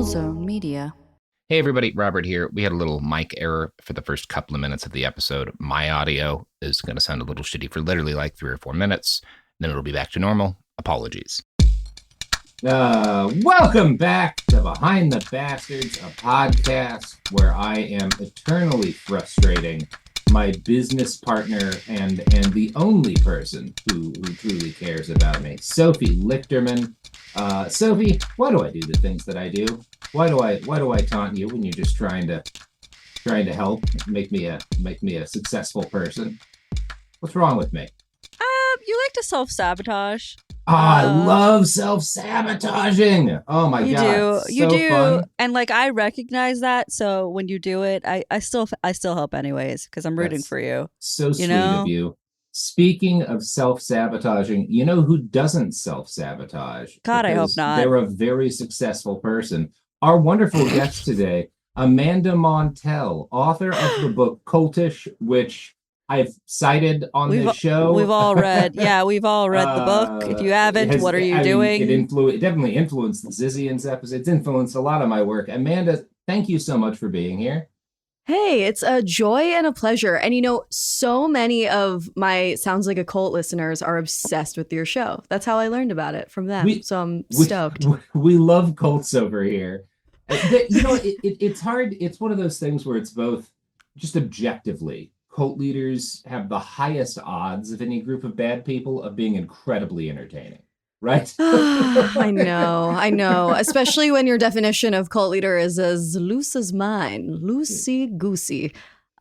Zone Media. Hey everybody, Robert here. We had a little mic error for the first couple of minutes of the episode. My audio is going to sound a little shitty for literally like 3 or 4 minutes. Then it'll be back to normal. Apologies. Welcome back to Behind the Bastards, a podcast where I am eternally frustrating my business partner and the only person who truly cares about me, Sophie Lichterman. Sophie, why do I do the things that I do? Why do I taunt you when you're just trying to help make me a successful person? What's wrong with me? You like to self-sabotage. I love self-sabotaging. Oh my God. You do. Fun. And like I recognize that, so when you do it, I still help anyways because I'm rooting for you. So sweet of you. Speaking of self-sabotaging, you know who doesn't self-sabotage? God, I hope not. They're a very successful person. Our wonderful guest today, Amanda Montell, author of the book Cultish, which I've cited on this show. We've all read. Yeah, we've all read the book. If you haven't, what are you doing? It definitely influenced the Zizian's episode. It's influenced a lot of my work. Amanda, thank you so much for being here. Hey, it's a joy and a pleasure. And you know, so many of my Sounds Like a Cult listeners are obsessed with your show. That's how I learned about it from them. So I'm stoked. We love cults over here. You know, it's hard. It's one of those things where it's both just objectively. Cult leaders have the highest odds of any group of bad people of being incredibly entertaining, right? I know. Especially when your definition of cult leader is as loose as mine. Loosey-goosey.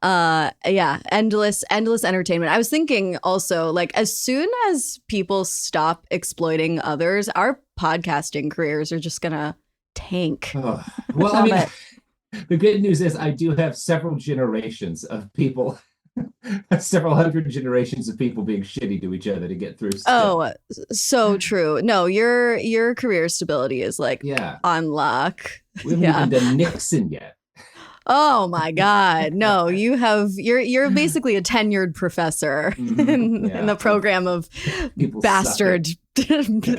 Yeah, endless entertainment. I was thinking also, like, as soon as people stop exploiting others, our podcasting careers are just gonna tank. Well, I mean, the good news is I do have several generations of people. Several hundred generations of people being shitty to each other to get through stuff. Oh, so true. No, your career stability is like on lock. We haven't even done Nixon yet. Oh my God. No, you're basically a tenured professor in the program of people bastard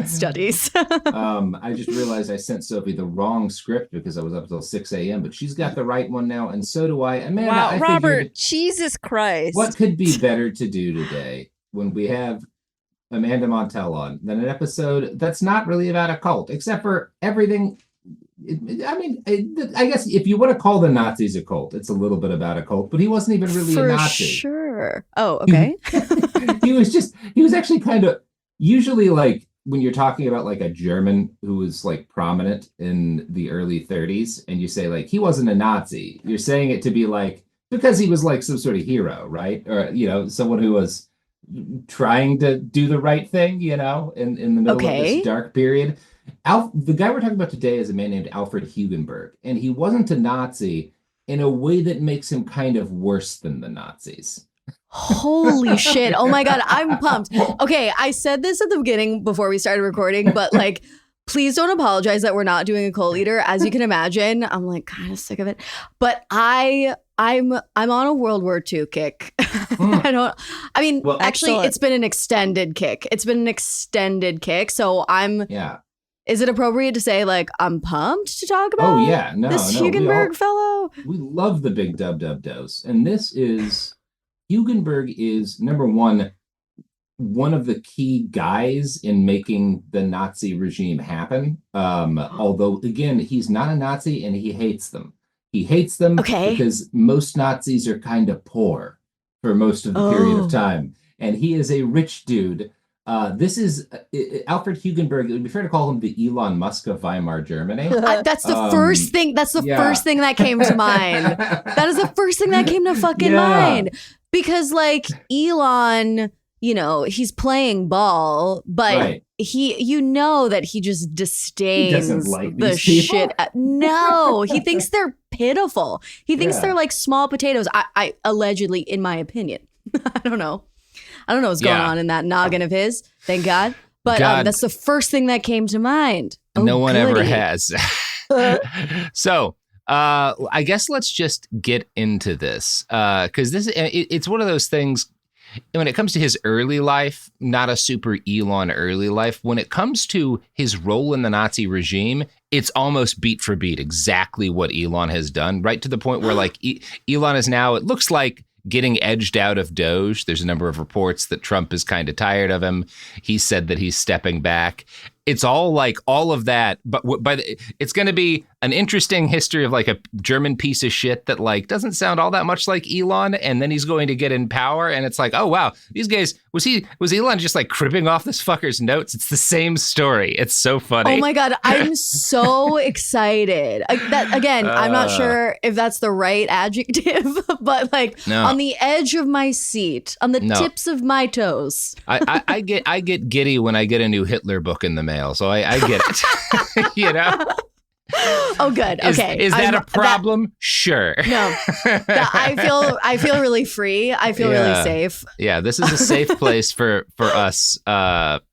studies. I just realized I sent Sophie the wrong script because I was up until 6 a.m., but she's got the right one now, and so do I. Amanda, wow, Robert, Jesus Christ. What could be better to do today when we have Amanda Montell on than an episode that's not really about a cult, except for everything. I guess if you want to call the Nazis a cult, it's a little bit about a cult, but he wasn't even really a Nazi. Sure. Oh, okay. He was actually kind of, usually like when you're talking about like a German who was like prominent in the early 30s and you say like, he wasn't a Nazi, you're saying it to be like, because he was like some sort of hero, right? Or, you know, someone who was trying to do the right thing, you know, in the middle of this dark period. The guy we're talking about today is a man named Alfred Hugenberg, and he wasn't a Nazi in a way that makes him kind of worse than the Nazis. Holy shit. Oh my God, I'm pumped. Okay, I said this at the beginning before we started recording, but like, please don't apologize that we're not doing a cult leader. As you can imagine, I'm like kind of sick of it. But I'm on a World War II kick. Actually, excellent. It's been an extended kick. So is it appropriate to say, like, I'm pumped to talk about this Hugenberg fellow? We love the big dub-dub-dos. And Hugenberg is, number one of the key guys in making the Nazi regime happen. Although, again, he's not a Nazi and he hates them. He hates them because most Nazis are kind of poor for most of the period of time. And he is a rich dude. This is Alfred Hugenberg. It would be fair to call him the Elon Musk of Weimar Germany. That's the first thing. That's the first thing that came to mind. That is the first thing that came to fucking mind. Because like Elon, you know, he's playing ball, but you know that he just disdains the shit. No, he thinks they're pitiful. He thinks they're like small potatoes. I allegedly, in my opinion. I don't know what's going on in that noggin of his. Thank God. But that's the first thing that came to mind. No one ever has. So I guess let's just get into this because it's one of those things. when it comes to his early life, not a super Elon early life. When it comes to his role in the Nazi regime, it's almost beat for beat exactly what Elon has done, right to the point where like Elon is now, it looks like, getting edged out of Doge. There's a number of reports that Trump is kind of tired of him. He said that he's stepping back. It's all like all of that, but it's going to be an interesting history of like a German piece of shit that like doesn't sound all that much like Elon, and then he's going to get in power, and it's like, oh wow, these guys, was Elon just like cribbing off this fucker's notes? It's the same story. It's so funny. Oh my god, I'm so excited. I'm not sure if that's the right adjective, but like on the edge of my seat, on the tips of my toes. I get giddy when I get a new Hitler book in the mail. So I get it, you know? Oh, good. Okay. Is that a problem? Sure. No. I feel really free. I feel really safe. Yeah, this is a safe place for us.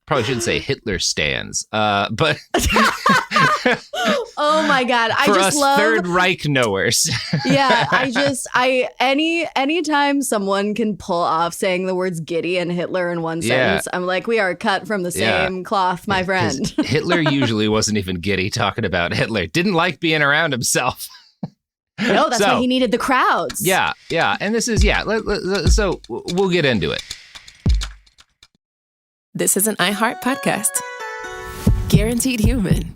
Probably shouldn't say Hitler stands, but oh my god, I for just us love Third Reich knowers. Yeah, anytime someone can pull off saying the words giddy and Hitler in one sentence, I'm like, we are cut from the same cloth, my friend. Hitler usually wasn't even giddy talking about Hitler. Didn't like being around himself. No, that's why he needed the crowds. Yeah, and this is so we'll get into it. This is an iHeart podcast. Guaranteed human.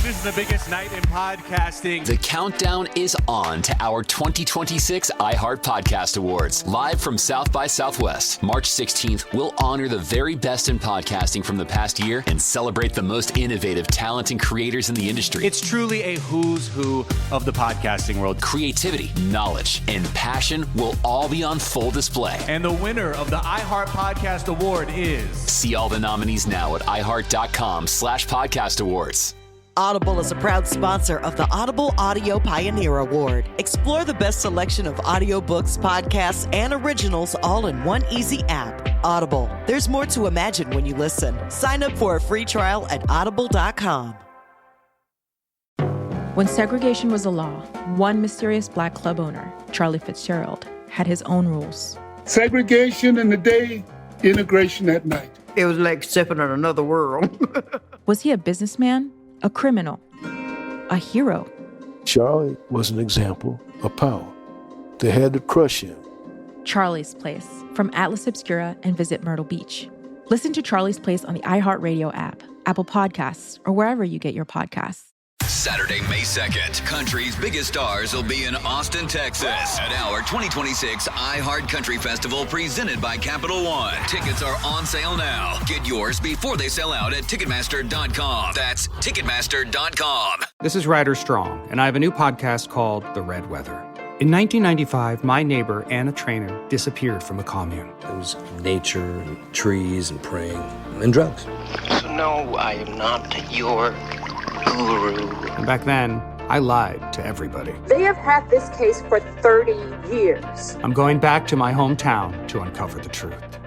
This is the biggest night in podcasting. The countdown is on to our 2026 iHeart Podcast Awards. Live from South by Southwest, March 16th, we'll honor the very best in podcasting from the past year and celebrate the most innovative talent and creators in the industry. It's truly a who's who of the podcasting world. Creativity, knowledge, and passion will all be on full display. And the winner of the iHeart Podcast Award is... See all the nominees now at iHeart.com/podcast awards. Audible is a proud sponsor of the Audible Audio Pioneer Award. Explore the best selection of audiobooks, podcasts, and originals all in one easy app. Audible. There's more to imagine when you listen. Sign up for a free trial at audible.com. When segregation was a law, one mysterious black club owner, Charlie Fitzgerald, had his own rules. Segregation in the day, integration at night. It was like stepping in another world. Was he a businessman? A criminal, a hero? Charlie was an example of power. They had to crush him. Charlie's Place, from Atlas Obscura and Visit Myrtle Beach. Listen to Charlie's Place on the iHeartRadio app, Apple Podcasts, or wherever you get your podcasts. Saturday, May 2nd, country's biggest stars will be in Austin, Texas at our 2026 iHeart Country Festival presented by Capital One. Tickets are on sale now. Get yours before they sell out at Ticketmaster.com. That's Ticketmaster.com. This is Ryder Strong, and I have a new podcast called The Red Weather. In 1995, my neighbor, Anna Trainer, disappeared from a commune. It was nature and trees and praying and drugs. So no, I am not your guru. And back then, I lied to everybody. They have had this case for 30 years. I'm going back to my hometown to uncover the truth.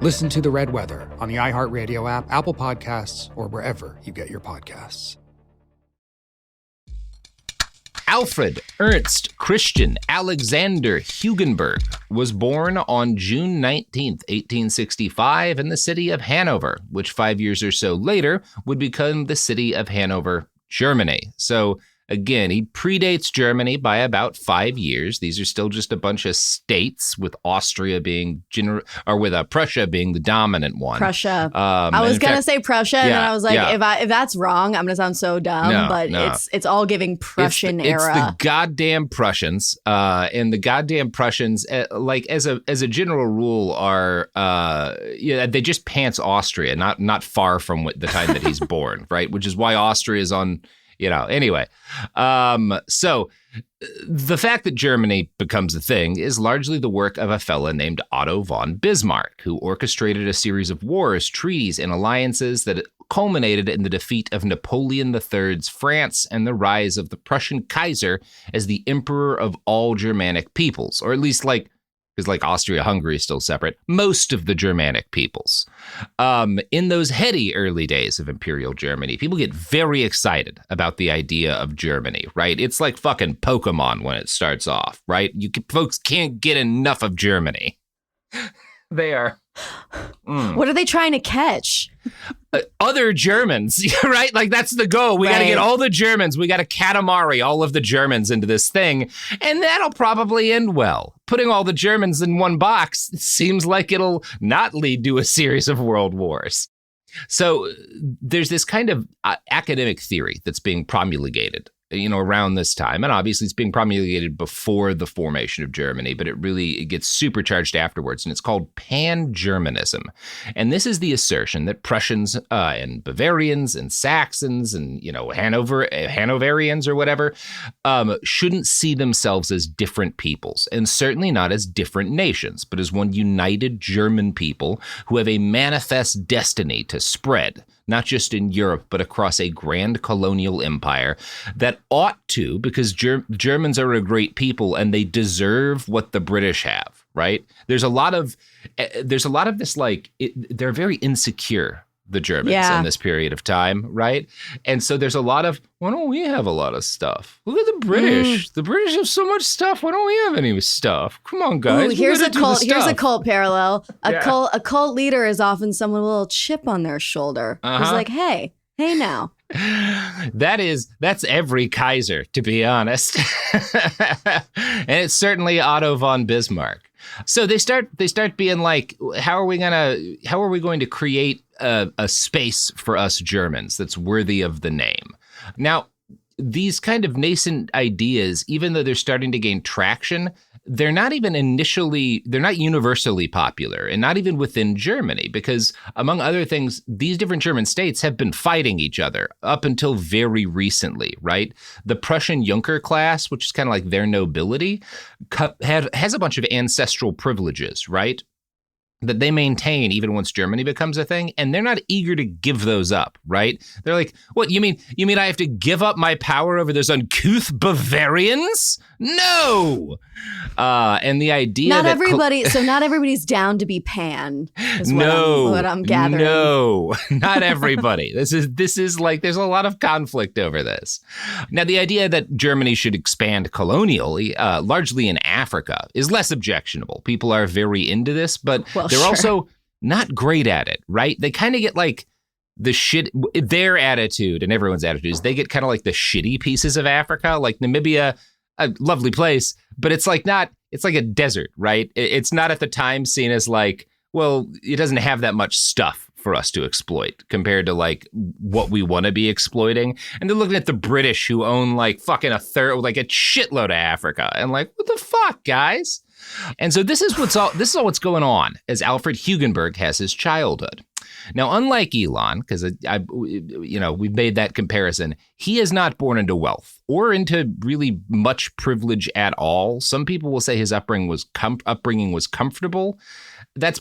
Listen to The Red Weather on the iHeartRadio app, Apple Podcasts, or wherever you get your podcasts. Alfred Ernst Christian Alexander Hugenberg was born on June 19th, 1865 in the city of Hanover, which 5 years or so later would become the city of Hanover, Germany. So again, he predates Germany by about 5 years. These are still just a bunch of states, with Austria being Prussia being the dominant one. Prussia. I was gonna say Prussia, and then I was like, if that's wrong, I'm gonna sound so dumb. It's all giving Prussian era. It's the goddamn Prussians, and the goddamn Prussians, like as a general rule, are they just pants Austria, not far from the time that he's born, right? Which is why Austria is on. Anyway. So the fact that Germany becomes a thing is largely the work of a fella named Otto von Bismarck, who orchestrated a series of wars, treaties, and alliances that culminated in the defeat of Napoleon III's France and the rise of the Prussian Kaiser as the emperor of all Germanic peoples, or at least because Austria-Hungary is still separate, most of the Germanic peoples. In those heady early days of Imperial Germany, people get very excited about the idea of Germany, right? It's like fucking Pokemon when it starts off, right? Folks can't get enough of Germany. They are. What are they trying to catch? Other Germans, right? Like, that's the goal. We got to get all the Germans. We got to Katamari all of the Germans into this thing. And that'll probably end well. Putting all the Germans in one box seems like it'll not lead to a series of world wars. So there's this kind of academic theory that's being promulgated, around this time. And obviously it's being promulgated before the formation of Germany, but it gets supercharged afterwards. And it's called pan-Germanism. And this is the assertion that Prussians and Bavarians and Saxons and, Hanoverians or whatever, shouldn't see themselves as different peoples, and certainly not as different nations, but as one united German people who have a manifest destiny to spread, not just in Europe, but across a grand colonial empire that ought to, because Germans are a great people and they deserve what the British have, right? There's a lot of this, they're very insecure, the Germans, in this period of time, right? And so there's a lot of, why don't we have a lot of stuff? Look at the British. The British have so much stuff. Why don't we have any stuff? Come on, guys. Ooh, here's a cult parallel. A cult leader is often someone with a little chip on their shoulder. Who's like, hey now. That's every Kaiser, to be honest. And it's certainly Otto von Bismarck. So they start being like, how are we going to create a space for us Germans that's worthy of the name? Now, these kind of nascent ideas, even though they're starting to gain traction, they're not universally popular, and not even within Germany, because among other things, these different German states have been fighting each other up until very recently, right? The Prussian Junker class, which is kind of like their nobility, has a bunch of ancestral privileges, right? That they maintain even once Germany becomes a thing, and they're not eager to give those up, right? They're like, what, you mean I have to give up my power over those uncouth Bavarians? No! And the idea not everybody's down to be pan, is what I'm gathering. No, not everybody. This is like, there's a lot of conflict over this. Now, the idea that Germany should expand colonially, largely in Africa, is less objectionable. People are very into this, but they're also not great at it, right? They kind of get like their attitude and everyone's attitude is they get kind of like the shitty pieces of Africa, like Namibia, a lovely place, but it's like a desert, right? It's not at the time seen as like, well, it doesn't have that much stuff for us to exploit compared to like what we want to be exploiting. And they're looking at the British who own like fucking a shitload of Africa, and like, what the fuck, guys? And so this is all what's going on as Alfred Hugenberg has his childhood. Now, unlike Elon, because we've made that comparison, he is not born into wealth or into really much privilege at all. Some people will say his upbringing was comfortable. That's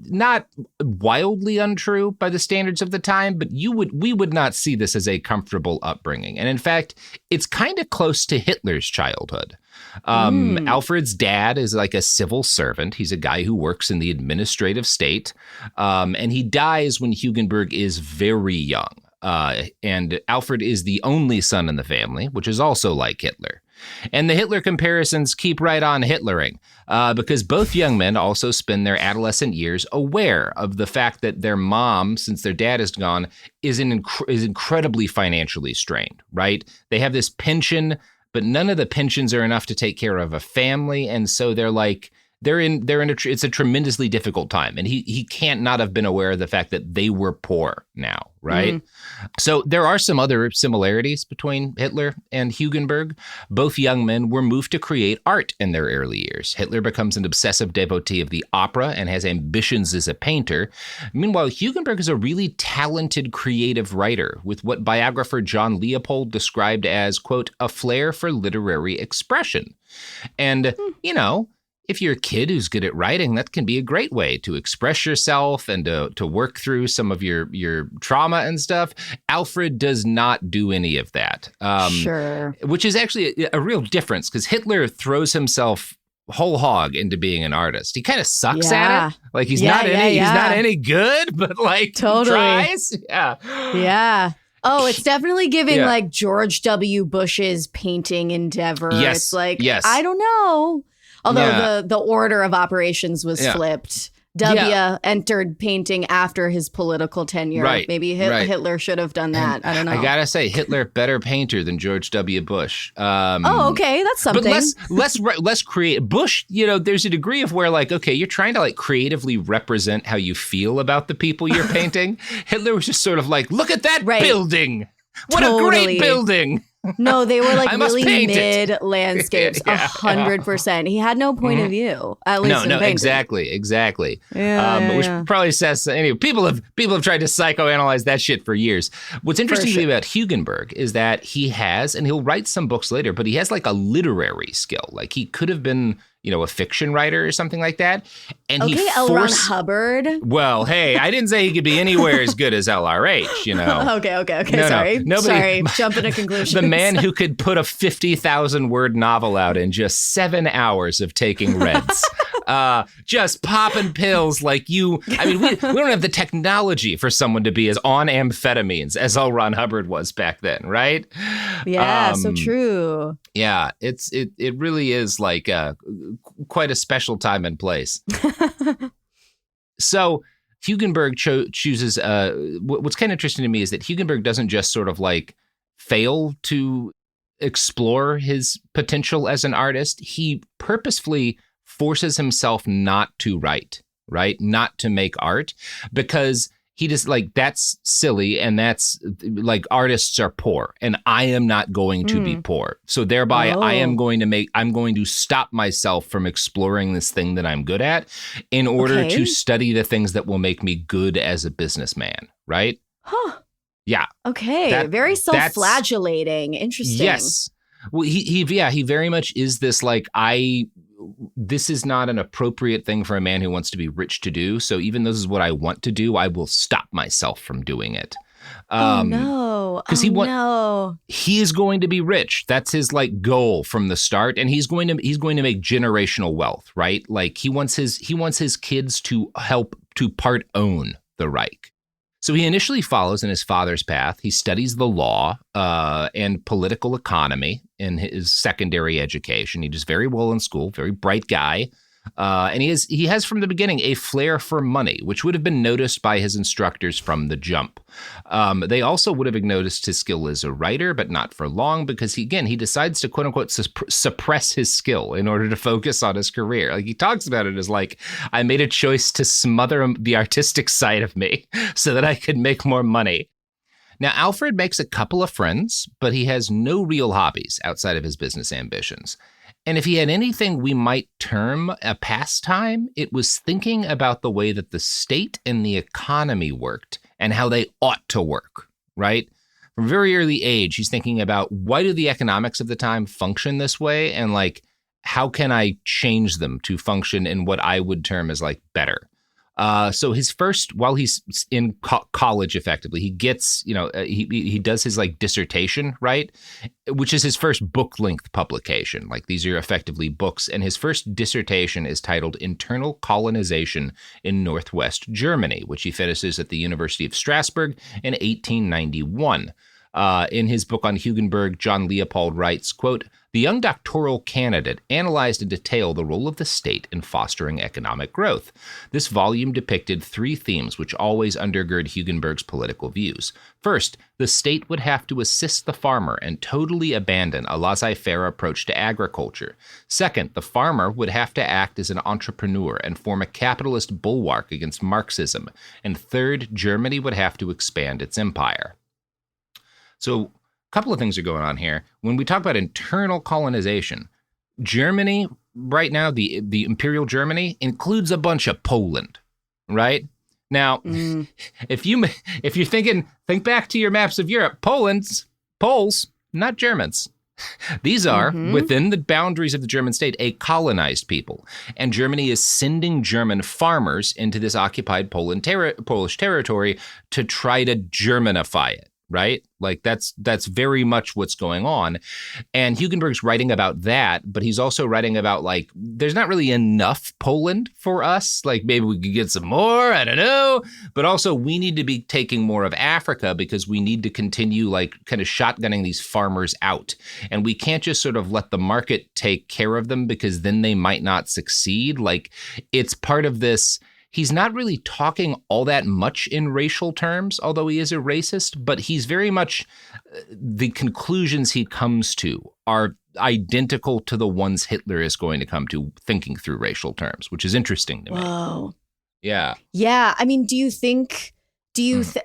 not wildly untrue by the standards of the time, but we would not see this as a comfortable upbringing. And in fact, it's kind of close to Hitler's childhood. Alfred's dad is like a civil servant. He's a guy who works in the administrative state. And he dies when Hugenberg is very young. And Alfred is the only son in the family, which is also like Hitler. And the Hitler comparisons keep right on Hitlering, because both young men also spend their adolescent years aware of the fact that their mom, since their dad is gone, is incredibly financially strained, right? They have this pension, but none of the pensions are enough to take care of a family. And so it's a tremendously difficult time. And he can't not have been aware of the fact that they were poor now, right? Mm-hmm. So there are some other similarities between Hitler and Hugenberg. Both young men were moved to create art in their early years. Hitler becomes an obsessive devotee of the opera and has ambitions as a painter. Meanwhile, Hugenberg is a really talented creative writer with what biographer John Leopold described as, quote, a flair for literary expression. And, if you're a kid who's good at writing, that can be a great way to express yourself and to work through some of your trauma and stuff. Alfred does not do any of that. Sure. Which is actually a real difference, because Hitler throws himself whole hog into being an artist. He kind of sucks at it. Like he's not any good, but like totally tries. Yeah. Yeah. Oh, it's definitely giving like George W. Bush's painting endeavor. Yes. It's like, yes. I don't know. Although the order of operations was flipped. entered painting after his political tenure. Right, Maybe Hitler should have done that. I don't know. I gotta say, Hitler, better painter than George W. Bush. Okay, that's something. But less creative. Bush, there's a degree of where, like, okay, you're trying to like creatively represent how you feel about the people you're painting. Hitler was just sort of like, look at that building. What a great building. No, they were like really mid landscapes, 100%. He had no point of view, at least. No, exactly. Which probably says anyway. People have tried to psychoanalyze that shit for years. What's interesting to me about Hugenberg is that he has, and he'll write some books later, but he has like a literary skill. Like he could have been, a fiction writer or something like that. And L. Ron Hubbard. Well, hey, I didn't say he could be anywhere as good as LRH, Okay. Sorry. Sorry. Jumping to conclusions. The man who could put a 50,000 word novel out in just 7 hours of taking Reds. Just popping pills like you. I mean, we don't have the technology for someone to be as on amphetamines as L. Ron Hubbard was back then, right? Yeah, so true. Yeah, it really is like quite a special time and place. So Hugenberg chooses. What's kind of interesting to me is that Hugenberg doesn't just sort of like fail to explore his potential as an artist. He purposefully forces himself not to write, right? Not to make art, because he just like, that's silly. And that's like, artists are poor and I am not going to be poor. So thereby I'm going to stop myself from exploring this thing that I'm good at in order to study the things that will make me good as a businessman. Right. Huh. Yeah. Okay. Very self-flagellating. Interesting. Yes. Well, he very much is this like, this is not an appropriate thing for a man who wants to be rich to do. So even though this is what I want to do, I will stop myself from doing it. Because he is going to be rich. That's his like goal from the start. And he's going to make generational wealth, right? Like he wants his kids to help to part own the Reich. So he initially follows in his father's path. He studies the law and political economy in his secondary education. He does very well in school, very bright guy. And he has from the beginning a flair for money, which would have been noticed by his instructors from the jump. They also would have noticed his skill as a writer, but not for long, because he decides to quote unquote suppress his skill in order to focus on his career. Like he talks about it as like, I made a choice to smother the artistic side of me so that I could make more money. Now, Alfred makes a couple of friends, but he has no real hobbies outside of his business ambitions. And if he had anything we might term a pastime, it was thinking about the way that the state and the economy worked and how they ought to work, right? From a very early age, he's thinking about why do the economics of the time function this way? And like, how can I change them to function in what I would term as like better? So his first, while he's in college, effectively, he gets, he does his like dissertation, right? Which is his first book length publication. Like these are effectively books. And his first dissertation is titled Internal Colonization in Northwest Germany, which he finishes at the University of Strasbourg in 1891. In his book on Hugenberg, John Leopold writes, quote, "The young doctoral candidate analyzed in detail the role of the state in fostering economic growth. This volume depicted three themes which always undergird Hugenberg's political views. First, the state would have to assist the farmer and totally abandon a laissez-faire approach to agriculture. Second, the farmer would have to act as an entrepreneur and form a capitalist bulwark against Marxism. And third, Germany would have to expand its empire." So a couple of things are going on here. When we talk about internal colonization, Germany right now, the Imperial Germany includes a bunch of Poland, right? Now, if you're think back to your maps of Europe, Poles, not Germans. These are, within the boundaries of the German state, a colonized people. And Germany is sending German farmers into this occupied Polish territory to try to Germanify it. Right? Like that's very much what's going on. And Hugenberg's writing about that, but he's also writing about like, there's not really enough Poland for us. Like maybe we could get some more, I don't know. But also we need to be taking more of Africa because we need to continue like kind of shotgunning these farmers out. And we can't just sort of let the market take care of them because then they might not succeed. Like it's part of this. he's not really talking all that much in racial terms, although he is a racist, but he's very much, the conclusions he comes to are identical to the ones Hitler is going to come to thinking through racial terms, which is interesting to me. Whoa. Yeah. Yeah. I mean,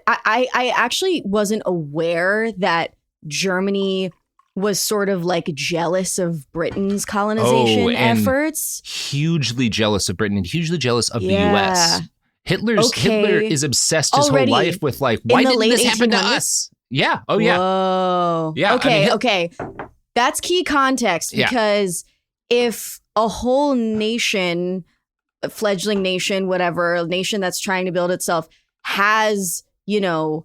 I actually wasn't aware that Germany was sort of like jealous of Britain's colonization efforts. Hugely jealous of Britain and hugely jealous of the US. Hitler is obsessed his whole life with like, why didn't this happen to us? Yeah. Oh, yeah. Whoa. Yeah. Okay. That's key context because if a whole nation, a fledgling nation, whatever, a nation that's trying to build itself has, a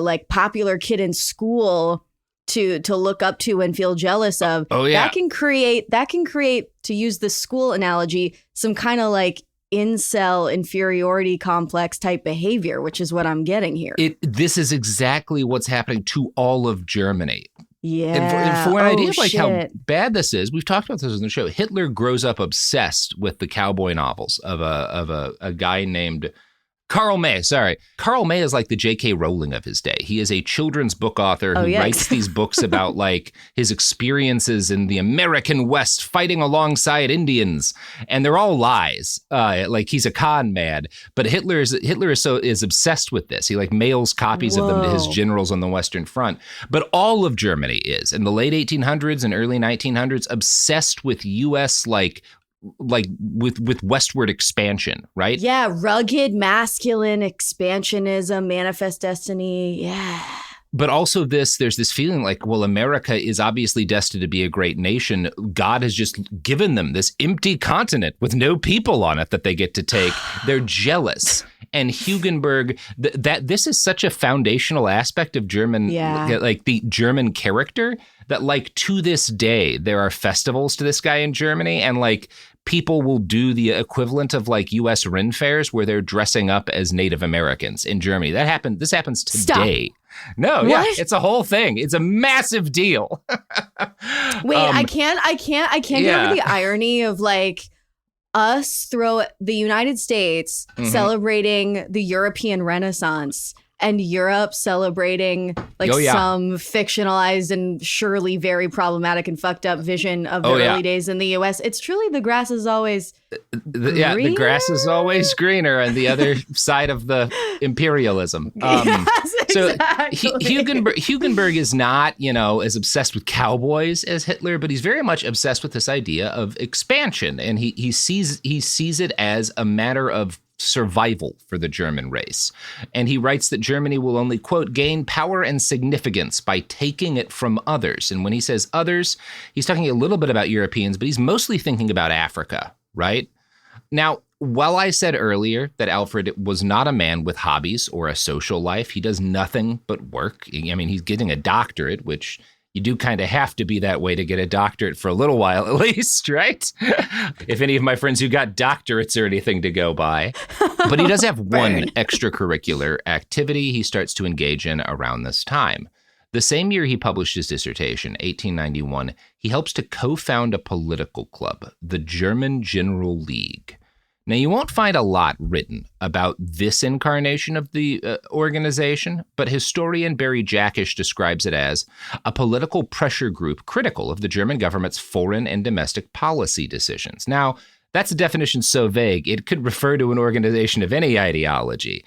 like popular kid in school to look up to and feel jealous of, that can create, to use the school analogy, some kind of like incel inferiority complex type behavior, which is what I'm getting here. This is exactly what's happening to all of Germany. Yeah. And for an idea of like how bad this is, we've talked about this on the show. Hitler grows up obsessed with the cowboy novels of a guy named Karl May. Karl May is like the J.K. Rowling of his day. He is a children's book author who writes these books about like his experiences in the American West fighting alongside Indians. And they're all lies. Like he's a con man. But Hitler is obsessed with this. He like mails copies of them to his generals on the Western Front. But all of Germany is, in the late 1800s and early 1900s, obsessed with U.S. like with westward expansion, right? Yeah, rugged, masculine expansionism, manifest destiny. Yeah. But also there's this feeling like, well, America is obviously destined to be a great nation. God has just given them this empty continent with no people on it that they get to take. They're jealous. And Hugenberg, this is such a foundational aspect of German, like the German character, that like to this day, there are festivals to this guy in Germany, and like people will do the equivalent of like U.S. Ren fairs where they're dressing up as Native Americans in Germany. This happens today. Stop. No, it's a whole thing. It's a massive deal. Wait, I can't get over the irony of like us the United States celebrating the European Renaissance and Europe celebrating like some fictionalized and surely very problematic and fucked up vision of the early days in the US. It's truly the grass is always greener? The grass is always greener on the other side of the imperialism. Hugenberg is not, as obsessed with cowboys as Hitler, but he's very much obsessed with this idea of expansion, and he sees it as a matter of survival for the German race. And he writes that Germany will only, quote, gain power and significance by taking it from others. And when he says others, he's talking a little bit about Europeans, but he's mostly thinking about Africa, right? Now, while I said earlier that Alfred was not a man with hobbies or a social life, he does nothing but work. I mean, he's getting a doctorate, which you do kind of have to be that way to get a doctorate for a little while, at least, right? If any of my friends who got doctorates are anything to go by. But he does have one extracurricular activity he starts to engage in around this time. The same year he published his dissertation, 1891, he helps to co-found a political club, the German General League. Now, you won't find a lot written about this incarnation of the organization, but historian Barry Jackisch describes it as a political pressure group critical of the German government's foreign and domestic policy decisions. Now, that's a definition so vague, it could refer to an organization of any ideology.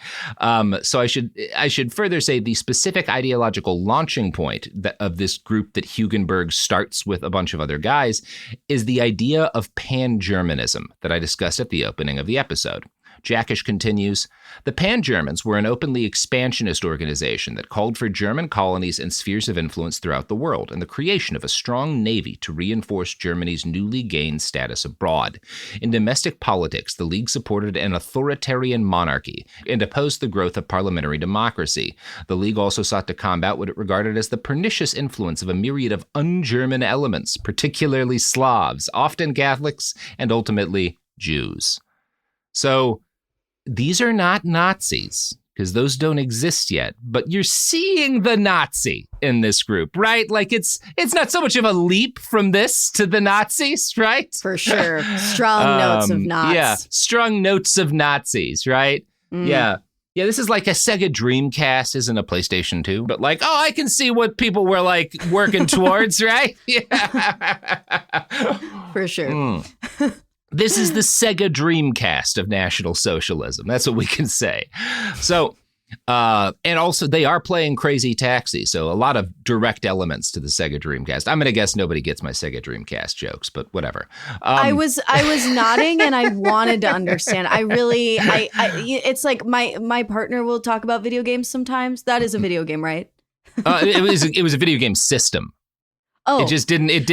So I should further say the specific ideological launching point of this group that Hugenberg starts with a bunch of other guys is the idea of pan-Germanism that I discussed at the opening of the episode. Jackisch continues, the Pan-Germans were an openly expansionist organization that called for German colonies and spheres of influence throughout the world and the creation of a strong navy to reinforce Germany's newly gained status abroad. In domestic politics, the League supported an authoritarian monarchy and opposed the growth of parliamentary democracy. The League also sought to combat what it regarded as the pernicious influence of a myriad of un-German elements, particularly Slavs, often Catholics, and ultimately Jews. So, these are not Nazis, because those don't exist yet. But you're seeing the Nazi in this group, right? Like it's not so much of a leap from this to the Nazis, right? For sure. Strong notes of Nazis. Yeah, strong notes of Nazis, right? Yeah. Yeah, this is like a Sega Dreamcast, isn't a PlayStation 2, but like, oh, I can see what people were like working towards, right? Yeah. For sure. This is the Sega Dreamcast of National Socialism. That's what we can say. So, and also they are playing Crazy Taxi, so a lot of direct elements to the Sega Dreamcast. I'm going to guess nobody gets my Sega Dreamcast jokes, but whatever. I was nodding and I wanted to understand. It's like my partner will talk about video games sometimes. That is a video game, right? It was a video game system. Oh, it just didn't make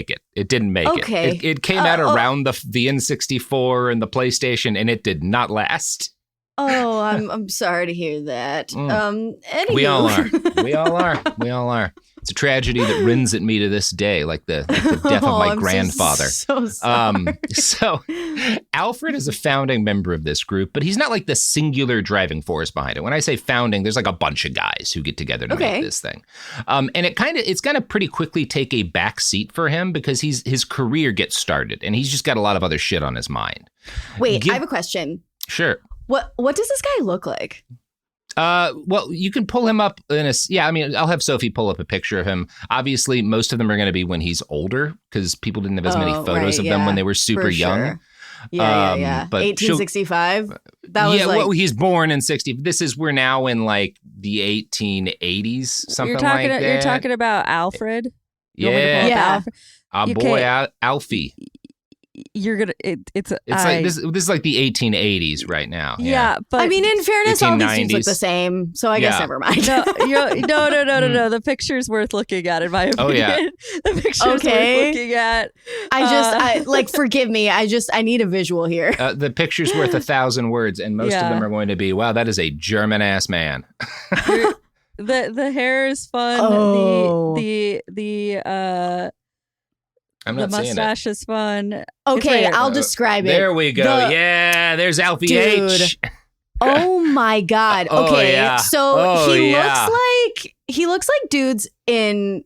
it. It didn't make it. It came out around the N64 and the PlayStation, and it did not last. Oh, I'm sorry to hear that. Anywho. We all are. It's a tragedy that rends at me to this day, like the death of my grandfather. So sorry. So Alfred is a founding member of this group, but he's not like the singular driving force behind it. When I say founding, there's like a bunch of guys who get together to make this thing. And it's gonna pretty quickly take a back seat for him because his career gets started and he's just got a lot of other shit on his mind. Wait, I have a question. Sure. What does this guy look like? Well, you can pull him up I'll have Sophie pull up a picture of him. Obviously, most of them are going to be when he's older because people didn't have as many photos of them when they were super young. Yeah. But 1865. That was well, he's born in 60. We're now in like the 1880s, something like that. You're talking about Alfred? Yeah. Alfred? Alfie. You're gonna it's like this is like the 1880s right now. Yeah, but I mean, in fairness, all these dudes look the same, so I guess never mind. No. The picture's worth looking at, in my opinion. Oh yeah, the picture's worth looking at. Forgive me. I need a visual here. The picture's worth 1,000 words, and most of them are going to be, wow, that is a German ass man. The hair is fun. Oh. I'm not the mustache is fun. Okay, I'll describe it. There we go. There's Alfie Dude. H. Oh my God. Okay, so he looks like dudes in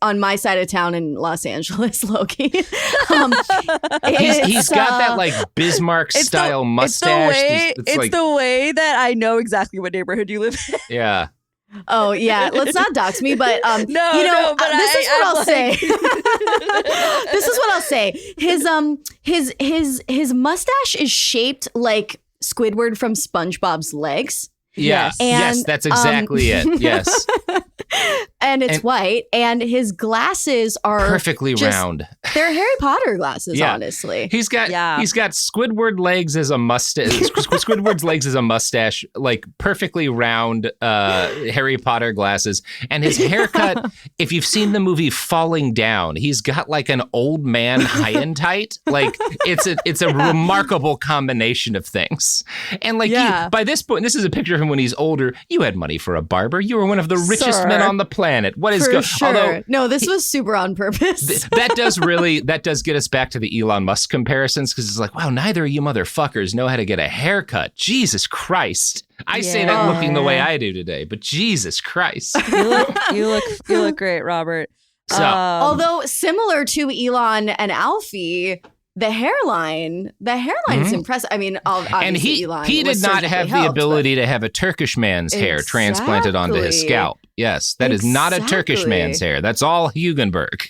on my side of town in Los Angeles, Loki. He's got that like Bismarck style mustache. It's the way that I know exactly what neighborhood you live in. Yeah. Oh yeah, let's not dox me, but this is what I'll say. This is what I'll say. His mustache is shaped like Squidward from SpongeBob's legs. Yeah. Yes, that's exactly it. Yes. And it's white, and his glasses are perfectly round. They're Harry Potter glasses, honestly. He's got Squidward legs as a mustache. Squidward's legs as a mustache, like perfectly round Harry Potter glasses. And his haircut, if you've seen the movie Falling Down, he's got like an old man high and tight. Like it's a remarkable combination of things. And like by this point, this is a picture of him when he's older. You had money for a barber. You were one of the richest men on the planet. What is going? Although no, this was super on purpose. that does get us back to the Elon Musk comparisons, because it's like, wow, neither of you motherfuckers know how to get a haircut. Jesus Christ. I say that looking the way I do today, but Jesus Christ. You look great, Robert. So, although similar to Elon and Alfie, the hairline is impressive. I mean, obviously and Elon he did not have the ability to have a Turkish man's hair transplanted onto his scalp. Yes, that is not a Turkish man's hair. That's all Hugenberg.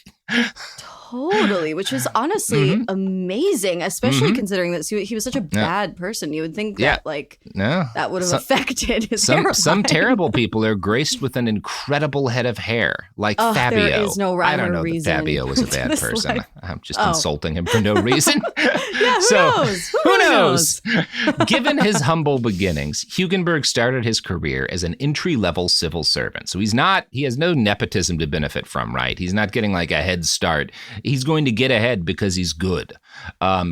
Totally, which is honestly amazing, especially considering that he was such a bad person. You would think that that would have affected his hairline. Some terrible people are graced with an incredible head of hair, like Fabio. There is no rhyme I don't know or reason that Fabio was a bad person. I'm just insulting him for no reason. Who knows? Given his humble beginnings, Hugenberg started his career as an entry-level civil servant. So he has no nepotism to benefit from, right? He's not getting like a head start. He's going to get ahead because he's good.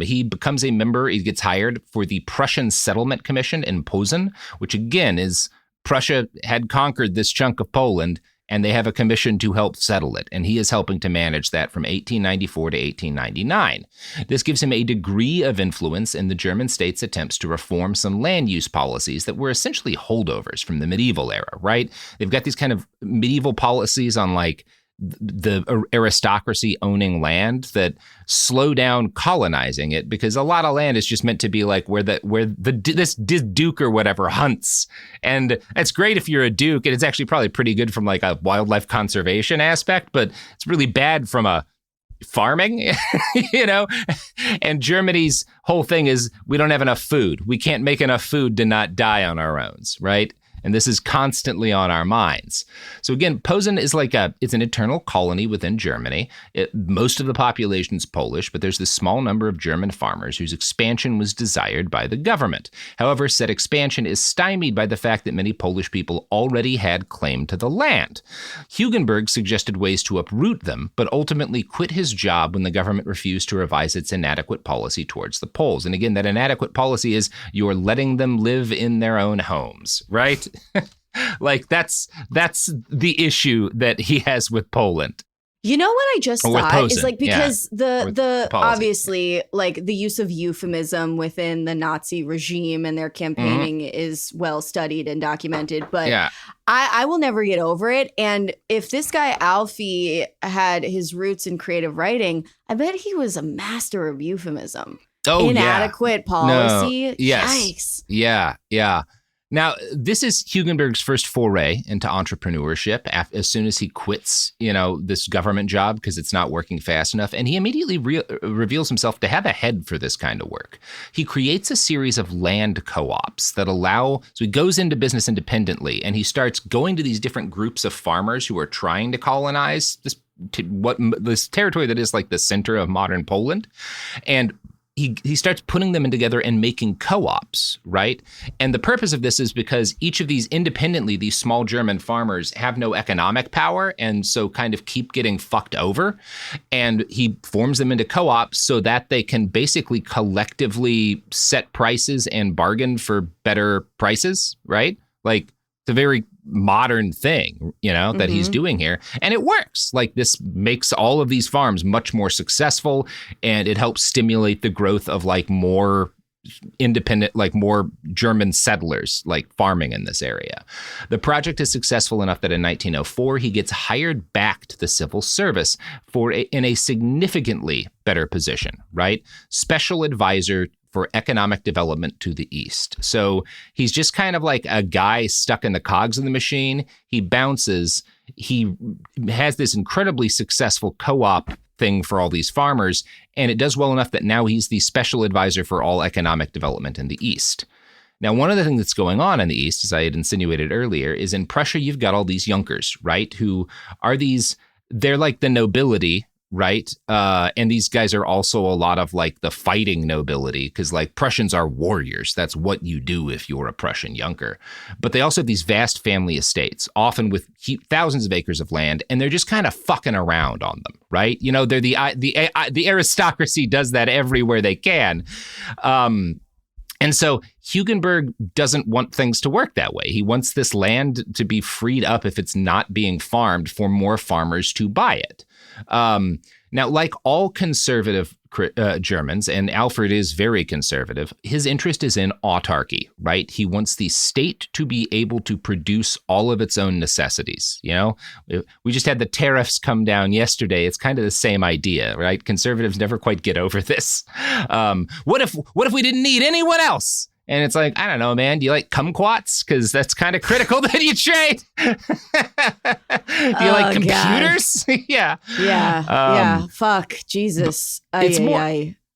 He becomes a member. He gets hired for the Prussian Settlement Commission in Posen, which again is Prussia had conquered this chunk of Poland. and they have a commission to help settle it, and he is helping to manage that from 1894 to 1899. This gives him a degree of influence in the German state's attempts to reform some land use policies that were essentially holdovers from the medieval era, right? They've got these kind of medieval policies on like the aristocracy owning land that slow down colonizing it, because a lot of land is just meant to be like where this duke or whatever hunts. And it's great if you're a duke, and it's actually probably pretty good from like a wildlife conservation aspect, but it's really bad from a farming, you know? And Germany's whole thing is we don't have enough food. We can't make enough food to not die on our own, right? And this is constantly on our minds. So again, Posen is it's an internal colony within Germany. Most of the population is Polish, but there's this small number of German farmers whose expansion was desired by the government. However, said expansion is stymied by the fact that many Polish people already had claim to the land. Hugenberg suggested ways to uproot them, but ultimately quit his job when the government refused to revise its inadequate policy towards the Poles. And again, that inadequate policy is you're letting them live in their own homes, right? Like that's the issue that he has with Poland. You know what I just thought is like, because the policy. Obviously like the use of euphemism within the Nazi regime and their campaigning is well studied and documented, but I will never get over it. And if this guy Alfie had his roots in creative writing, I bet he was a master of euphemism. Oh, inadequate policy. No. Yes. Yikes. Yeah. Now, this is Hugenberg's first foray into entrepreneurship as soon as he quits, this government job because it's not working fast enough. And he immediately reveals himself to have a head for this kind of work. He creates a series of land co-ops that so he goes into business independently, and he starts going to these different groups of farmers who are trying to colonize this territory that is like the center of modern Poland. And he starts putting them in together and making co-ops, right? And the purpose of this is because each of these independently, these small German farmers have no economic power and so kind of keep getting fucked over. And he forms them into co-ops so that they can basically collectively set prices and bargain for better prices, right? Like it's a very modern thing, that he's doing here. And it works. Like this makes all of these farms much more successful, and it helps stimulate the growth of like more independent, like more German settlers, like farming in this area. The project is successful enough that in 1904, he gets hired back to the civil service in a significantly better position, right? Special advisor for economic development to the East. So he's just kind of like a guy stuck in the cogs of the machine. He bounces. He has this incredibly successful co-op thing for all these farmers, and it does well enough that now he's the special advisor for all economic development in the East. Now, one of the things that's going on in the East, as I had insinuated earlier, is in Prussia, you've got all these Junkers, right? Who are they're like the nobility, right? And these guys are also a lot of like the fighting nobility, because like Prussians are warriors. That's what you do if you're a Prussian Junker. But they also have these vast family estates, often with thousands of acres of land, and they're just kind of fucking around on them, right? They're the aristocracy does that everywhere they can. And so Hugenberg doesn't want things to work that way. He wants this land to be freed up if it's not being farmed for more farmers to buy it. Now, like all conservative Germans, and Alfred is very conservative, his interest is in autarky, right? He wants the state to be able to produce all of its own necessities. We just had the tariffs come down yesterday. It's kind of the same idea, right? Conservatives never quite get over this. What if we didn't need anyone else? And it's like, I don't know, man. Do you like kumquats? Because that's kind of critical that you trade. Do you like computers? Yeah. Yeah. Fuck. Jesus.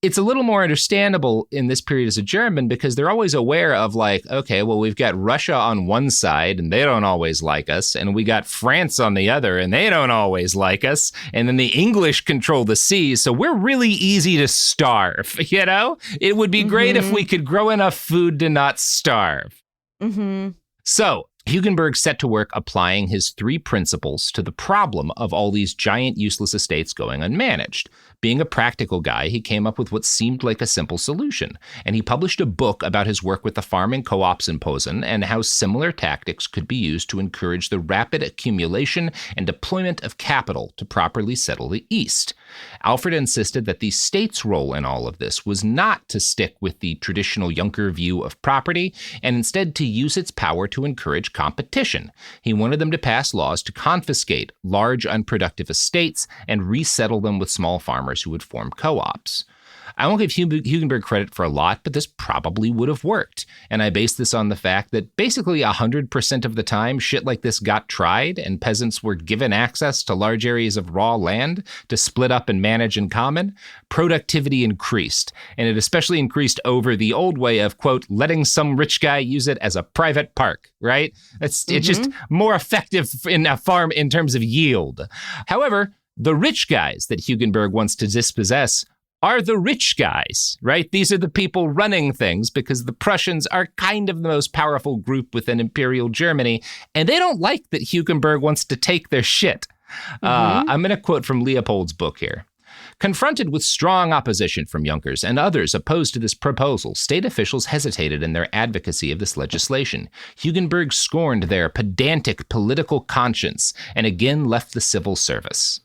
It's a little more understandable in this period as a German, because they're always aware of like, okay, well, we've got Russia on one side and they don't always like us. And we got France on the other and they don't always like us. And then the English control the seas. So we're really easy to starve. It would be great if we could grow enough food to not starve. Mm-hmm. So Hugenberg set to work applying his 3 principles to the problem of all these giant useless estates going unmanaged. Being a practical guy, he came up with what seemed like a simple solution, and he published a book about his work with the farming co-ops in Posen and how similar tactics could be used to encourage the rapid accumulation and deployment of capital to properly settle the East. Alfred insisted that the state's role in all of this was not to stick with the traditional Junker view of property, and instead to use its power to encourage competition. He wanted them to pass laws to confiscate large unproductive estates and resettle them with small farmers who would form co-ops. I won't give Hugenberg credit for a lot, but this probably would have worked. And I base this on the fact that basically 100% of the time shit like this got tried and peasants were given access to large areas of raw land to split up and manage in common, productivity increased. And it especially increased over the old way of, quote, letting some rich guy use it as a private park, right? It's just more effective in a farm in terms of yield. However, the rich guys that Hugenberg wants to dispossess are the rich guys, right? These are the people running things because the Prussians are kind of the most powerful group within Imperial Germany, and they don't like that Hugenberg wants to take their shit. I'm going to quote from Leopold's book here. Confronted with strong opposition from Junkers and others opposed to this proposal, state officials hesitated in their advocacy of this legislation. Hugenberg scorned their pedantic political conscience and again left the civil service.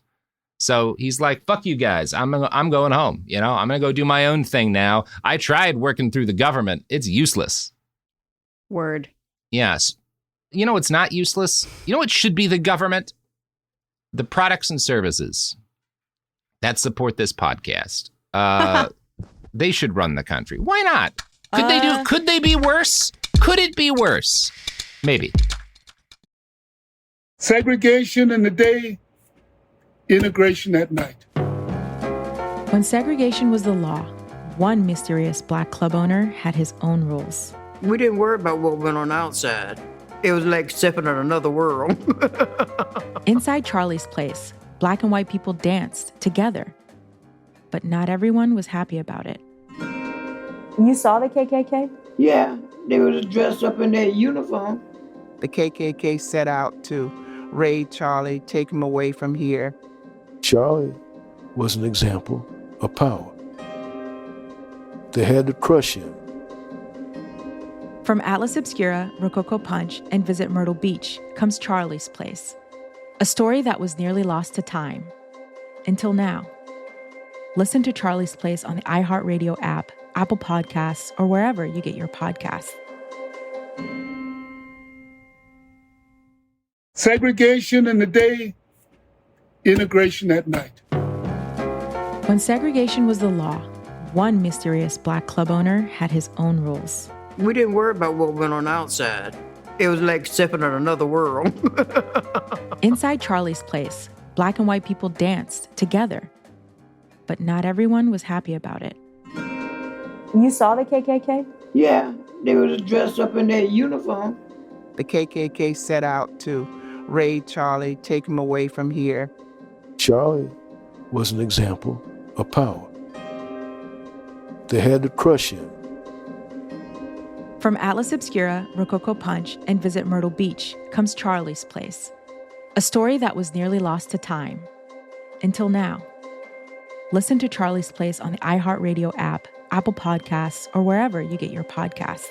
So he's like, fuck you guys. I'm going home. You know, I'm going to go do my own thing now. I tried working through the government. It's useless. Word. Yes. You know what's not useless? You know what should be the government? The products and services that support this podcast. They should run the country. Why not? Could they be worse? Could it be worse? Maybe. Segregation in the day, integration at night. When segregation was the law, one mysterious black club owner had his own rules. We didn't worry about what went on outside. It was like stepping in another world. Inside Charlie's place, black and white people danced together. But not everyone was happy about it. You saw the KKK? Yeah, they was dressed up in their uniform. The KKK set out to raid Charlie, take him away from here. Charlie was an example of power. They had to crush him. From Atlas Obscura, Rococo Punch, and Visit Myrtle Beach comes Charlie's Place, a story that was nearly lost to time. Until now. Listen to Charlie's Place on the iHeartRadio app, Apple Podcasts, or wherever you get your podcasts. Segregation in the day, integration at night. When segregation was the law, one mysterious black club owner had his own rules. We didn't worry about what went on outside. It was like stepping in another world. Inside Charlie's Place, black and white people danced together. But not everyone was happy about it. You saw the KKK? Yeah, they was dressed up in their uniform. The KKK set out to raid Charlie, take him away from here. Charlie was an example of power. They had to crush him. From Atlas Obscura, Rococo Punch, and Visit Myrtle Beach comes Charlie's Place, a story that was nearly lost to time. Until now. Listen to Charlie's Place on the iHeartRadio app, Apple Podcasts, or wherever you get your podcasts.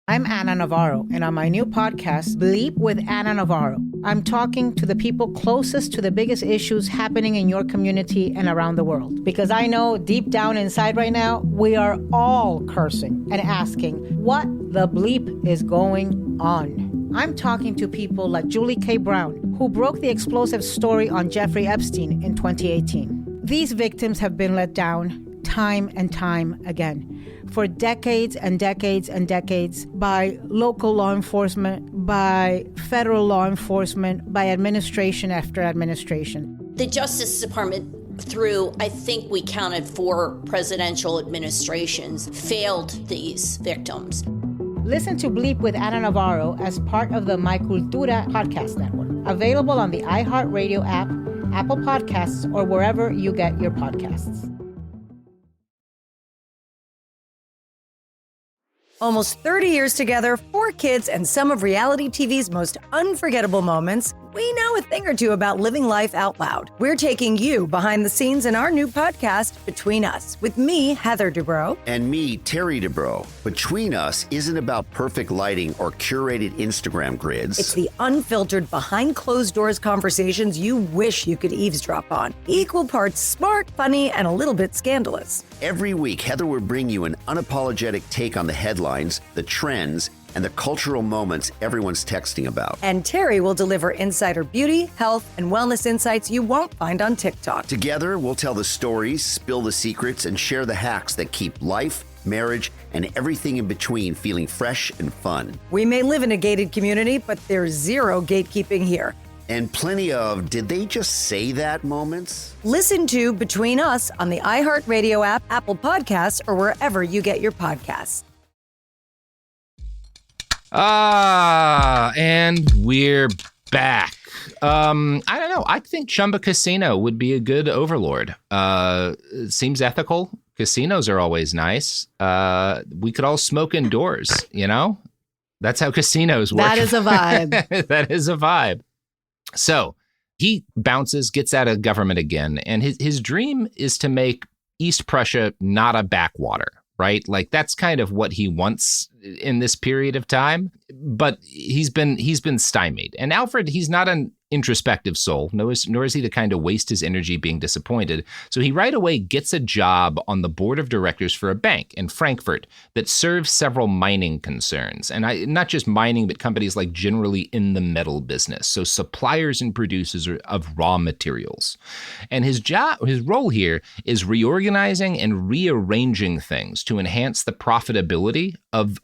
I'm Anna Navarro, and on my new podcast, Bleep with Anna Navarro, I'm talking to the people closest to the biggest issues happening in your community and around the world. Because I know deep down inside right now, we are all cursing and asking what the bleep is going on. I'm talking to people like Julie K. Brown, who broke the explosive story on Jeffrey Epstein in 2018. These victims have been let down time and time again for decades and decades and decades by local law enforcement, by federal law enforcement, by administration after administration. The Justice Department, through, I think we counted 4 presidential administrations, failed these victims. Listen to Bleep with Anna Navarro as part of the My Cultura podcast network. Available on the iHeartRadio app, Apple Podcasts, or wherever you get your podcasts. Almost 30 years together, 4 kids, and some of reality TV's most unforgettable moments, we know a thing or two about living life out loud. We're taking you behind the scenes in our new podcast, Between Us, with me, Heather Dubrow. And me, Terry Dubrow. Between Us isn't about perfect lighting or curated Instagram grids. It's the unfiltered, behind closed doors conversations you wish you could eavesdrop on. Equal parts smart, funny, and a little bit scandalous. Every week, Heather will bring you an unapologetic take on the headlines, the trends, and the cultural moments everyone's texting about. And Terry will deliver insider beauty, health, and wellness insights you won't find on TikTok. Together, we'll tell the stories, spill the secrets, and share the hacks that keep life, marriage, and everything in between feeling fresh and fun. We may live in a gated community, but there's zero gatekeeping here. And plenty of, did they just say that moments? Listen to Between Us on the iHeartRadio app, Apple Podcasts, or wherever you get your podcasts. And we're back. I don't know. I think Chumba Casino would be a good overlord. It seems ethical. Casinos are always nice. We could all smoke indoors, you know? That's how casinos work. That is a vibe. That is a vibe. So he bounces, gets out of government again, and his dream is to make East Prussia not a backwater, right? Like that's kind of what he wants in this period of time, but he's been stymied. And Alfred, he's not an introspective soul, nor is he the kind to waste his energy being disappointed. So he right away gets a job on the board of directors for a bank in Frankfurt that serves several mining concerns. And not just mining, but companies like generally in the metal business. So suppliers and producers of raw materials. And his role here is reorganizing and rearranging things to enhance the profitability of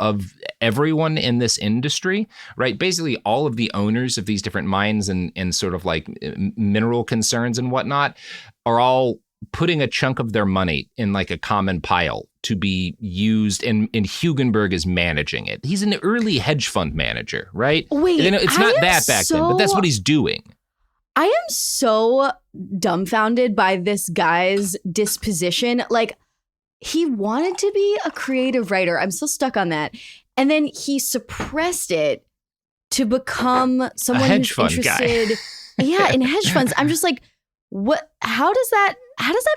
everyone in this industry, right? Basically all of the owners of these different mines and sort of like mineral concerns and whatnot are all putting a chunk of their money in like a common pile to be used, and Hugenberg is managing it. He's an early hedge fund manager, right? Wait, it's not that back then, but that's what he's doing. I am so dumbfounded by this guy's disposition. Like, he wanted to be a creative writer. I'm still stuck on that. And then he suppressed it to become someone who's interested in hedge funds. I'm just like, what? How does that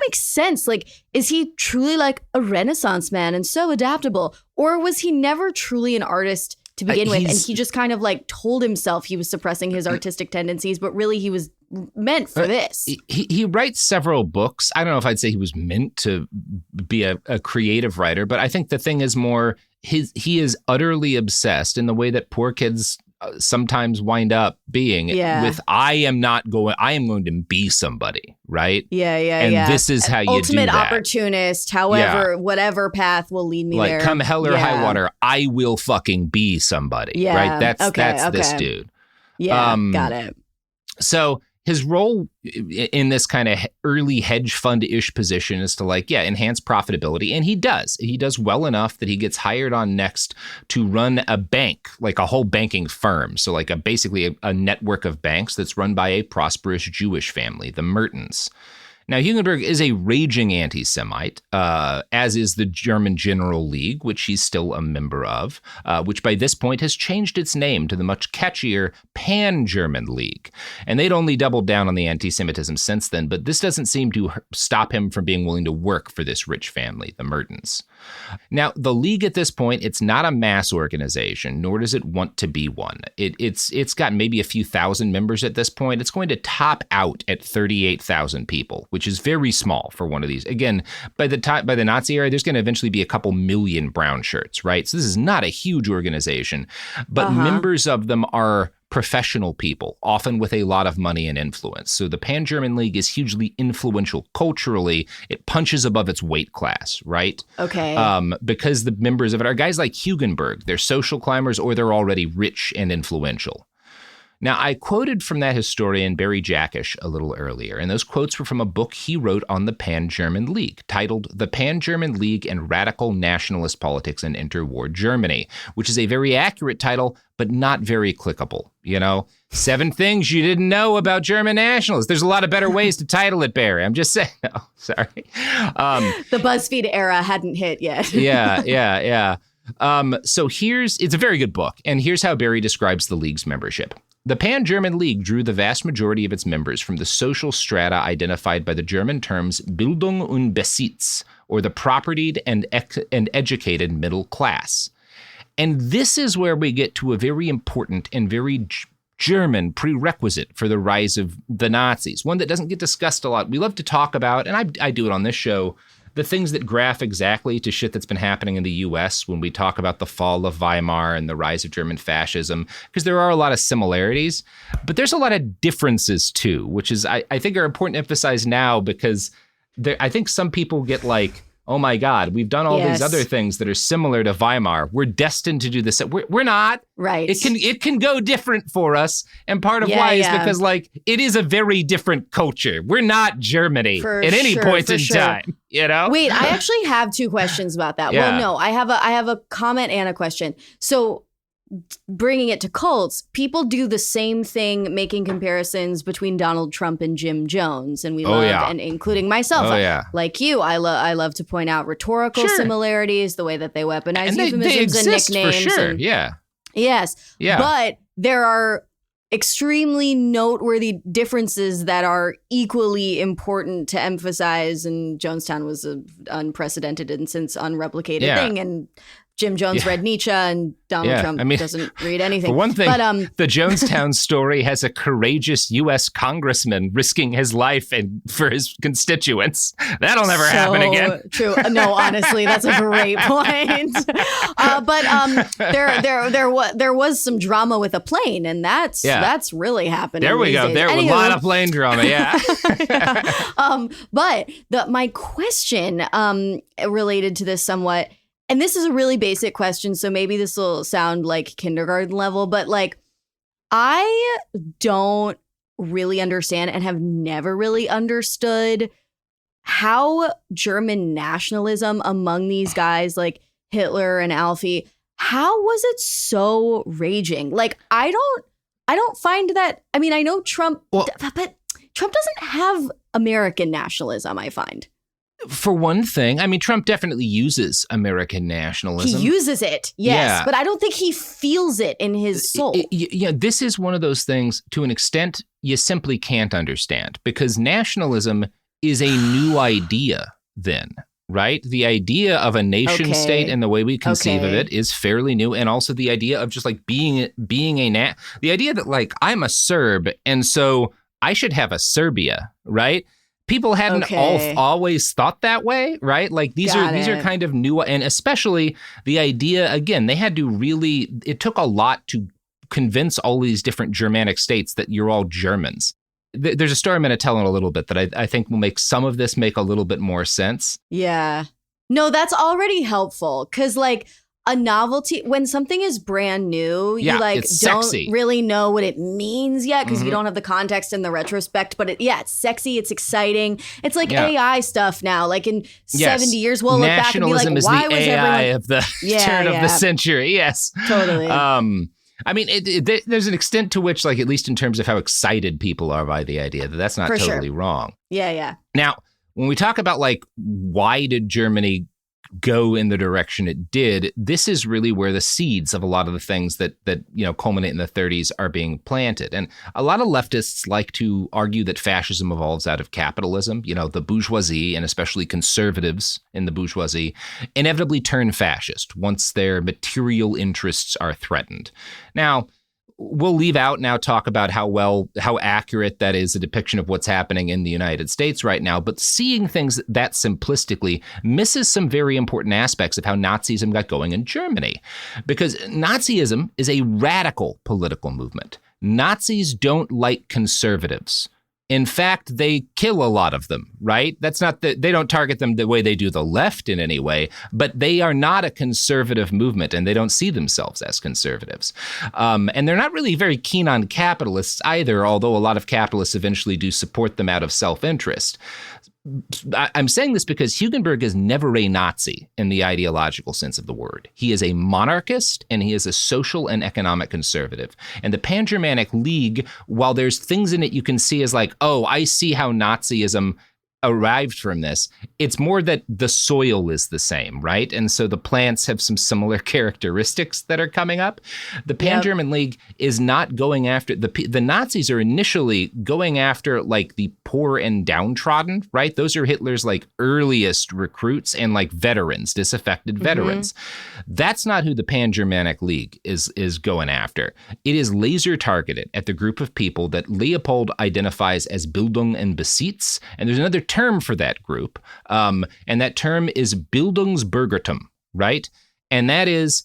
make sense? Like, is he truly like a Renaissance man and so adaptable? Or was he never truly an artist to begin with? And he just kind of like told himself he was suppressing his artistic tendencies, but really he was meant for this. He writes several books. I don't know if I'd say he was meant to be a creative writer, but I think the thing is more he is utterly obsessed in the way that poor kids sometimes wind up being with I am going to be somebody, right? And this is how you do that. Ultimate opportunist, however, whatever path will lead me like, there. Like come hell or high water, I will fucking be somebody, right? That's this dude. Yeah, got it. So his role in this kind of early hedge fund-ish position is to enhance profitability. And he does. He does well enough that he gets hired on next to run a bank, like a whole banking firm. So like basically a network of banks that's run by a prosperous Jewish family, the Mertens. Now, Hugenberg is a raging anti-Semite, as is the German General League, which he's still a member of, which by this point has changed its name to the much catchier Pan-German League. And they'd only doubled down on the anti-Semitism since then, but this doesn't seem to stop him from being willing to work for this rich family, the Mertens. Now, the League at this point, it's not a mass organization, nor does it want to be one. It's got maybe a few thousand members at this point. It's going to top out at 38,000 people, which is very small for one of these. Again, by the Nazi era, there's going to eventually be a couple million brown shirts, right? So this is not a huge organization, but members of them are professional people, often with a lot of money and influence. So the Pan-German League is hugely influential culturally. It punches above its weight class, right? Okay. Because the members of it are guys like Hugenberg. They're social climbers or they're already rich and influential. Now, I quoted from that historian Barry Jackisch a little earlier, and those quotes were from a book he wrote on the Pan-German League, titled The Pan-German League and Radical Nationalist Politics in Interwar Germany, which is a very accurate title, but not very clickable. 7 things you didn't know about German nationalists. There's a lot of better ways to title it, Barry. I'm just saying. No, sorry. The BuzzFeed era hadn't hit yet. Yeah. So it's a very good book. And here's how Barry describes the League's membership. The Pan-German League drew the vast majority of its members from the social strata identified by the German terms Bildung und Besitz, or the propertied and educated middle class. And this is where we get to a very important and very German prerequisite for the rise of the Nazis, one that doesn't get discussed a lot. We love to talk about, and I do it on this show, the things that graph exactly to shit that's been happening in the U.S. when we talk about the fall of Weimar and the rise of German fascism, because there are a lot of similarities, but there's a lot of differences too, which is, I think, are important to emphasize now, because I think some people get like, oh my God, we've done all these other things that are similar to Weimar. We're destined to do this. We're not. Right. It can go different for us. And part of why is because like it is a very different culture. We're not Germany at any point in time. You know? Wait, I actually have two questions about that. Yeah. Well, no, I have a comment and a question. So bringing it to cults, people do the same thing, making comparisons between Donald Trump and Jim Jones, and we and including myself, like you, I love to point out rhetorical similarities, the way that they weaponize euphemisms and nicknames. For sure. And, yes. But there are extremely noteworthy differences that are equally important to emphasize. And Jonestown was an unprecedented and since unreplicated thing, and Jim Jones read Nietzsche, and Donald Trump doesn't read anything. For one thing, but, the Jonestown story has a courageous U.S. congressman risking his life for his constituents. That'll never happen again. True. No, honestly, that's a great point. There was some drama with a plane, and that's really happening. There we go. There was a lot of plane drama. But my question related to this somewhat. And this is a really basic question, so maybe this will sound like kindergarten level, but like, I don't really understand and have never really understood how German nationalism among these guys like Hitler and Alfie, how was it so raging? Like, I don't find that, I mean, I know Trump, but Trump doesn't have American nationalism, I find. For one thing, I mean, Trump definitely uses American nationalism. He uses it, yes, but I don't think he feels it in his soul. This is one of those things, to an extent, you simply can't understand, because nationalism is a new idea then, right? The idea of a nation state and the way we conceive of it is fairly new, and also the idea of just like being the idea that like I'm a Serb, and so I should have a Serbia, right? People hadn't always thought that way, right? Like these are kind of new, and especially the idea, again, they had to really, it took a lot to convince all these different Germanic states that you're all Germans. There's a story I'm going to tell in a little bit that I think will make some of this make a little bit more sense. Yeah. No, that's already helpful, because like a novelty, when something is brand new, you like don't really know what it means yet, because you don't have the context and the retrospect, but it's sexy, it's exciting. It's like AI stuff now, like in 70 years we'll look back and be like, why was AI everyone of the turn of the century? Yes. Totally. I mean, there's an extent to which, like, at least in terms of how excited people are by the idea, that's not totally wrong. Yeah. Now, when we talk about like, why did Germany go in the direction it did, this is really where the seeds of a lot of the things that culminate in the 30s are being planted. And a lot of leftists like to argue that fascism evolves out of capitalism. The bourgeoisie, and especially conservatives in the bourgeoisie, inevitably turn fascist once their material interests are threatened. Now, we'll leave out now talk about how accurate that is a depiction of what's happening in the United States right now, but seeing things that simplistically misses some very important aspects of how Nazism got going in Germany. Because Nazism is a radical political movement. Nazis don't like conservatives. In fact, they kill a lot of them, right? That's not they don't target them the way they do the left in any way, but they are not a conservative movement, and they don't see themselves as conservatives. And they're not really very keen on capitalists either, although a lot of capitalists eventually do support them out of self-interest. I'm saying this because Hugenberg is never a Nazi in the ideological sense of the word. He is a monarchist, and he is a social and economic conservative. And the Pan-Germanic League, while there's things in it you can see as like, oh, I see how Nazism arrived from this. It's more that the soil is the same, right? And so the plants have some similar characteristics that are coming up. The Pan-German League is not going after the Nazis are initially going after like the poor and downtrodden, right? Those are Hitler's like earliest recruits and like veterans, disaffected veterans. That's not who the Pan-Germanic League is going after. It is laser targeted at the group of people that Leopold identifies as Bildung and Besitz. And there's another term for that group, and that term is Bildungsbürgertum, right? And that is,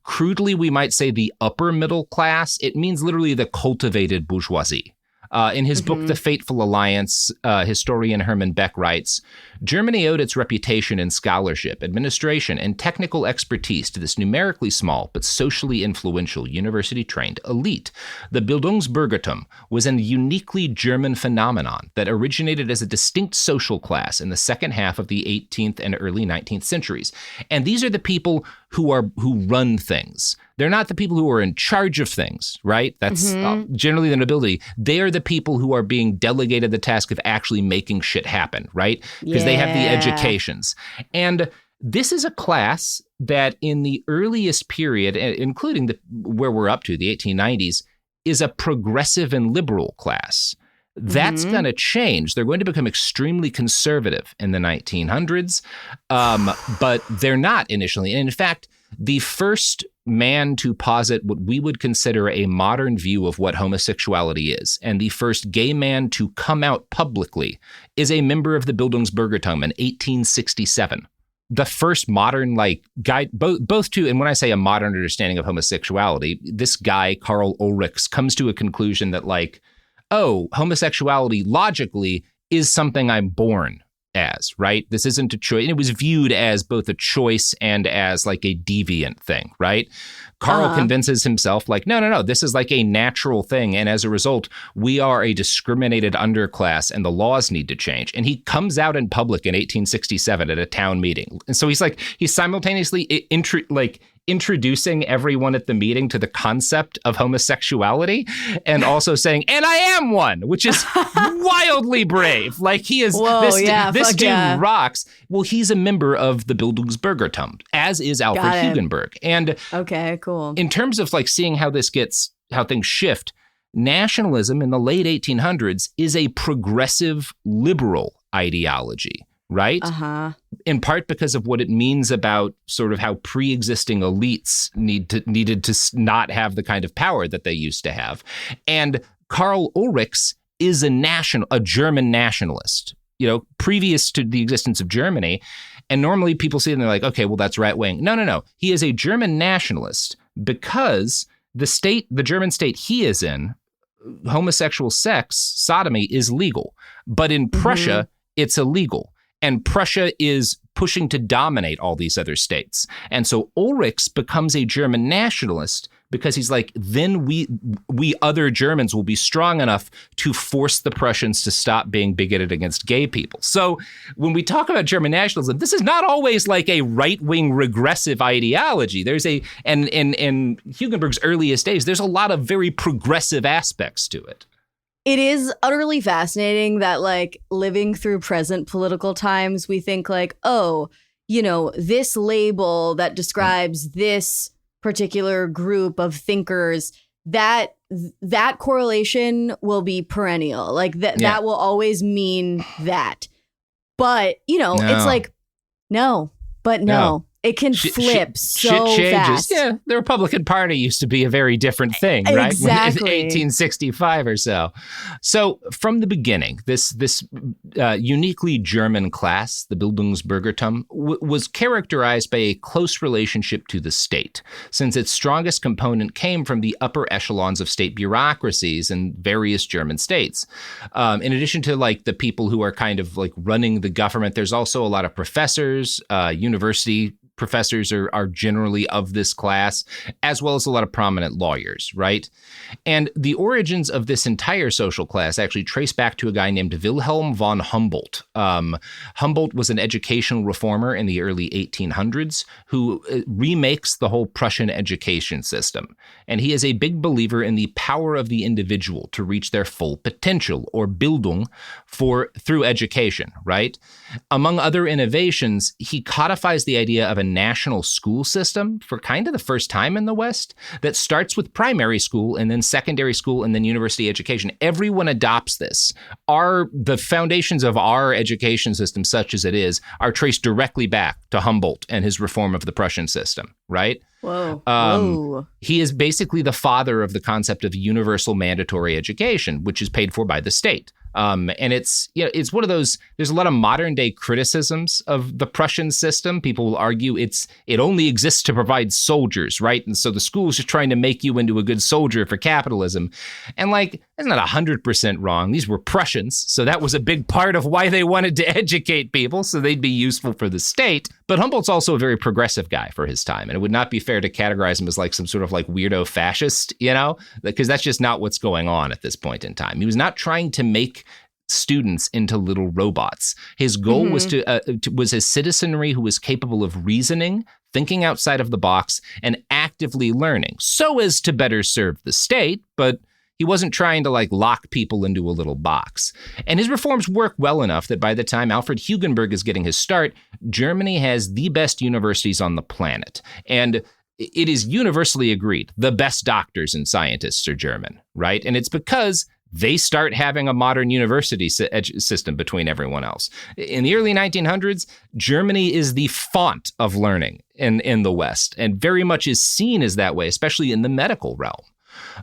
crudely, we might say the upper middle class. It means literally the cultivated bourgeoisie. In his book, The Fateful Alliance, historian Hermann Beck writes, Germany owed its reputation in scholarship, administration, and technical expertise to this numerically small but socially influential university-trained elite. The Bildungsbürgertum was a uniquely German phenomenon that originated as a distinct social class in the second half of the 18th and early 19th centuries. And these are the people who run things. They're not the people who are in charge of things, right? That's generally the nobility. They are the people who are being delegated the task of actually making shit happen, right? Because they have the educations. And this is a class that in the earliest period, including where we're up to, the 1890s, is a progressive and liberal class. That's going to change. They're going to become extremely conservative in the 1900s, but they're not initially. And in fact, the first man to posit what we would consider a modern view of what homosexuality is, and the first gay man to come out publicly, is a member of the Bildungsbürgertum in 1867. The first modern guy, both to, and when I say a modern understanding of homosexuality, this guy, Karl Ulrichs, comes to a conclusion that homosexuality logically is something I'm born as, right? This isn't a choice. And it was viewed as both a choice and as like a deviant thing, right? Karl convinces himself no, this is like a natural thing. And as a result, we are a discriminated underclass and the laws need to change. And he comes out in public in 1867 at a town meeting. And so he's simultaneously introducing everyone at the meeting to the concept of homosexuality and also saying, and I am one, which is wildly brave. Like he is, this dude rocks. Well, he's a member of the Bildungsbürgertum, as is Alfred Hugenberg. And okay, cool. In terms of seeing how things shift, nationalism in the late 1800s is a progressive liberal ideology. Right? In part because of what it means about sort of how pre-existing elites needed to not have the kind of power that they used to have. And Karl Ulrichs is a German nationalist, previous to the existence of Germany. And normally people see it and they're like, okay, well, that's right wing. No. He is a German nationalist because the German state he is in, homosexual sex, sodomy, is legal. But in Prussia, it's illegal. And Prussia is pushing to dominate all these other states. And so Ulrichs becomes a German nationalist because he's like, then we other Germans will be strong enough to force the Prussians to stop being bigoted against gay people. So when we talk about German nationalism, this is not always like a right-wing regressive ideology. There's and in Hugenberg's earliest days, there's a lot of very progressive aspects to it. It is utterly fascinating that living through present political times, we think this label that describes this particular group of thinkers, that correlation will be perennial. That will always mean that. But, it's no. It can flip so fast. Yeah, the Republican Party used to be a very different thing, right? Exactly. 1865 or so. So from the beginning, this uniquely German class, the Bildungsbürgertum, was characterized by a close relationship to the state, since its strongest component came from the upper echelons of state bureaucracies in various German states. In addition to the people who are kind of running the government, there's also a lot of professors, university professors are generally of this class, as well as a lot of prominent lawyers, right? And the origins of this entire social class actually trace back to a guy named Wilhelm von Humboldt. Humboldt was an educational reformer in the early 1800s who remakes the whole Prussian education system. And he is a big believer in the power of the individual to reach their full potential, or Bildung, through education, right? Among other innovations, he codifies the idea of a national school system for kind of the first time in the West that starts with primary school and then secondary school and then university education. Everyone adopts this. The foundations of our education system, such as it is, are traced directly back to Humboldt and his reform of the Prussian system, right? Whoa. He is basically the father of the concept of universal mandatory education, which is paid for by the state. And it's one of those, there's a lot of modern day criticisms of the Prussian system. People will argue it only exists to provide soldiers, right? And so the school's just trying to make you into a good soldier for capitalism. And that's not 100% wrong. These were Prussians, so that was a big part of why they wanted to educate people, so they'd be useful for the state. But Humboldt's also a very progressive guy for his time, and it would not be fair to categorize him as some sort of weirdo fascist, because that's just not what's going on at this point in time. He was not trying to make students into little robots. His goal was was a citizenry who was capable of reasoning, thinking outside of the box, and actively learning, so as to better serve the state, but he wasn't trying to lock people into a little box. And his reforms work well enough that by the time Alfred Hugenberg is getting his start, Germany has the best universities on the planet. And it is universally agreed the best doctors and scientists are German, right? And it's because they start having a modern university system between everyone else. In the early 1900s, Germany is the font of learning in the West, and very much is seen as that way, especially in the medical realm.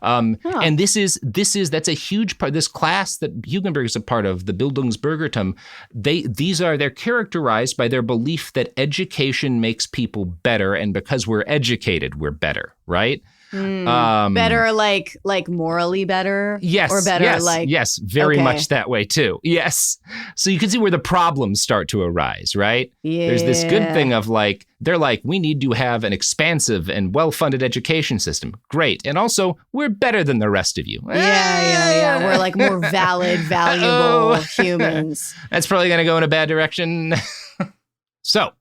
And that's a huge part. This class that Hugenberg is a part of, the Bildungsbürgertum, they're characterized by their belief that education makes people better, and because we're educated, we're better, right? Better, like morally better? Yes. Or better, yes, very much that way too. Yes. So you can see where the problems start to arise, right? Yeah. There's this good thing of they're we need to have an expansive and well-funded education system. Great. And also, we're better than the rest of you. Yeah. We're more valid, valuable humans. That's probably going to go in a bad direction. So,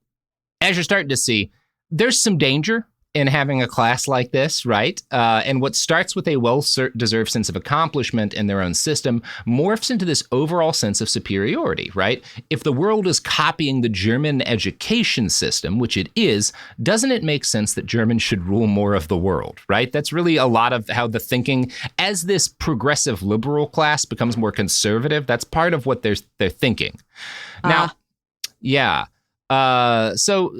as you're starting to see, there's some danger in having a class like this, right? And what starts with a well-deserved sense of accomplishment in their own system morphs into this overall sense of superiority, right? If the world is copying the German education system, which it is, doesn't it make sense that Germans should rule more of the world, right? That's really a lot of how the thinking, as this progressive liberal class becomes more conservative, that's part of what they're thinking. Now, yeah. So,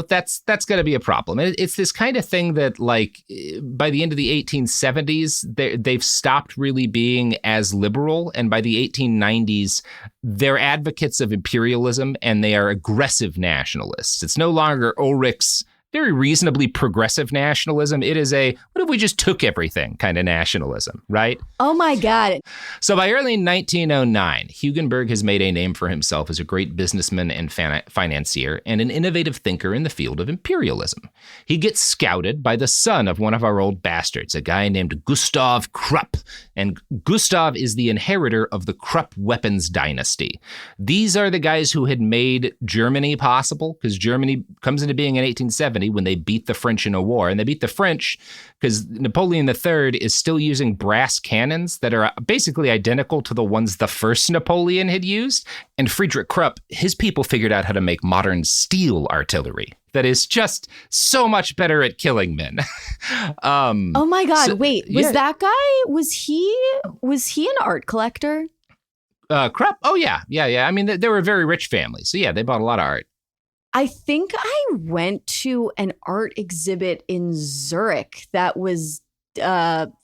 that's going to be a problem. It's this kind of thing that by the end of the 1870s, they've stopped really being as liberal. And by the 1890s, they're advocates of imperialism and they are aggressive nationalists. It's no longer Ulrich's very reasonably progressive nationalism. It is a, what if we just took everything kind of nationalism, right? Oh my God. So by early 1909, Hugenberg has made a name for himself as a great businessman and financier and an innovative thinker in the field of imperialism. He gets scouted by the son of one of our old bastards, a guy named Gustav Krupp. And Gustav is the inheritor of the Krupp weapons dynasty. These are the guys who had made Germany possible, because Germany comes into being in 1870 when they beat the French in a war. And they beat the French because Napoleon III is still using brass cannons that are basically identical to the ones the first Napoleon had used. And Friedrich Krupp, his people figured out how to make modern steel artillery that is just so much better at killing men. Oh my God. Wait, was that guy, was he an art collector? Krupp? Oh, yeah. I mean, they were a very rich family. So yeah, they bought a lot of art. I think I went to an art exhibit in Zurich that was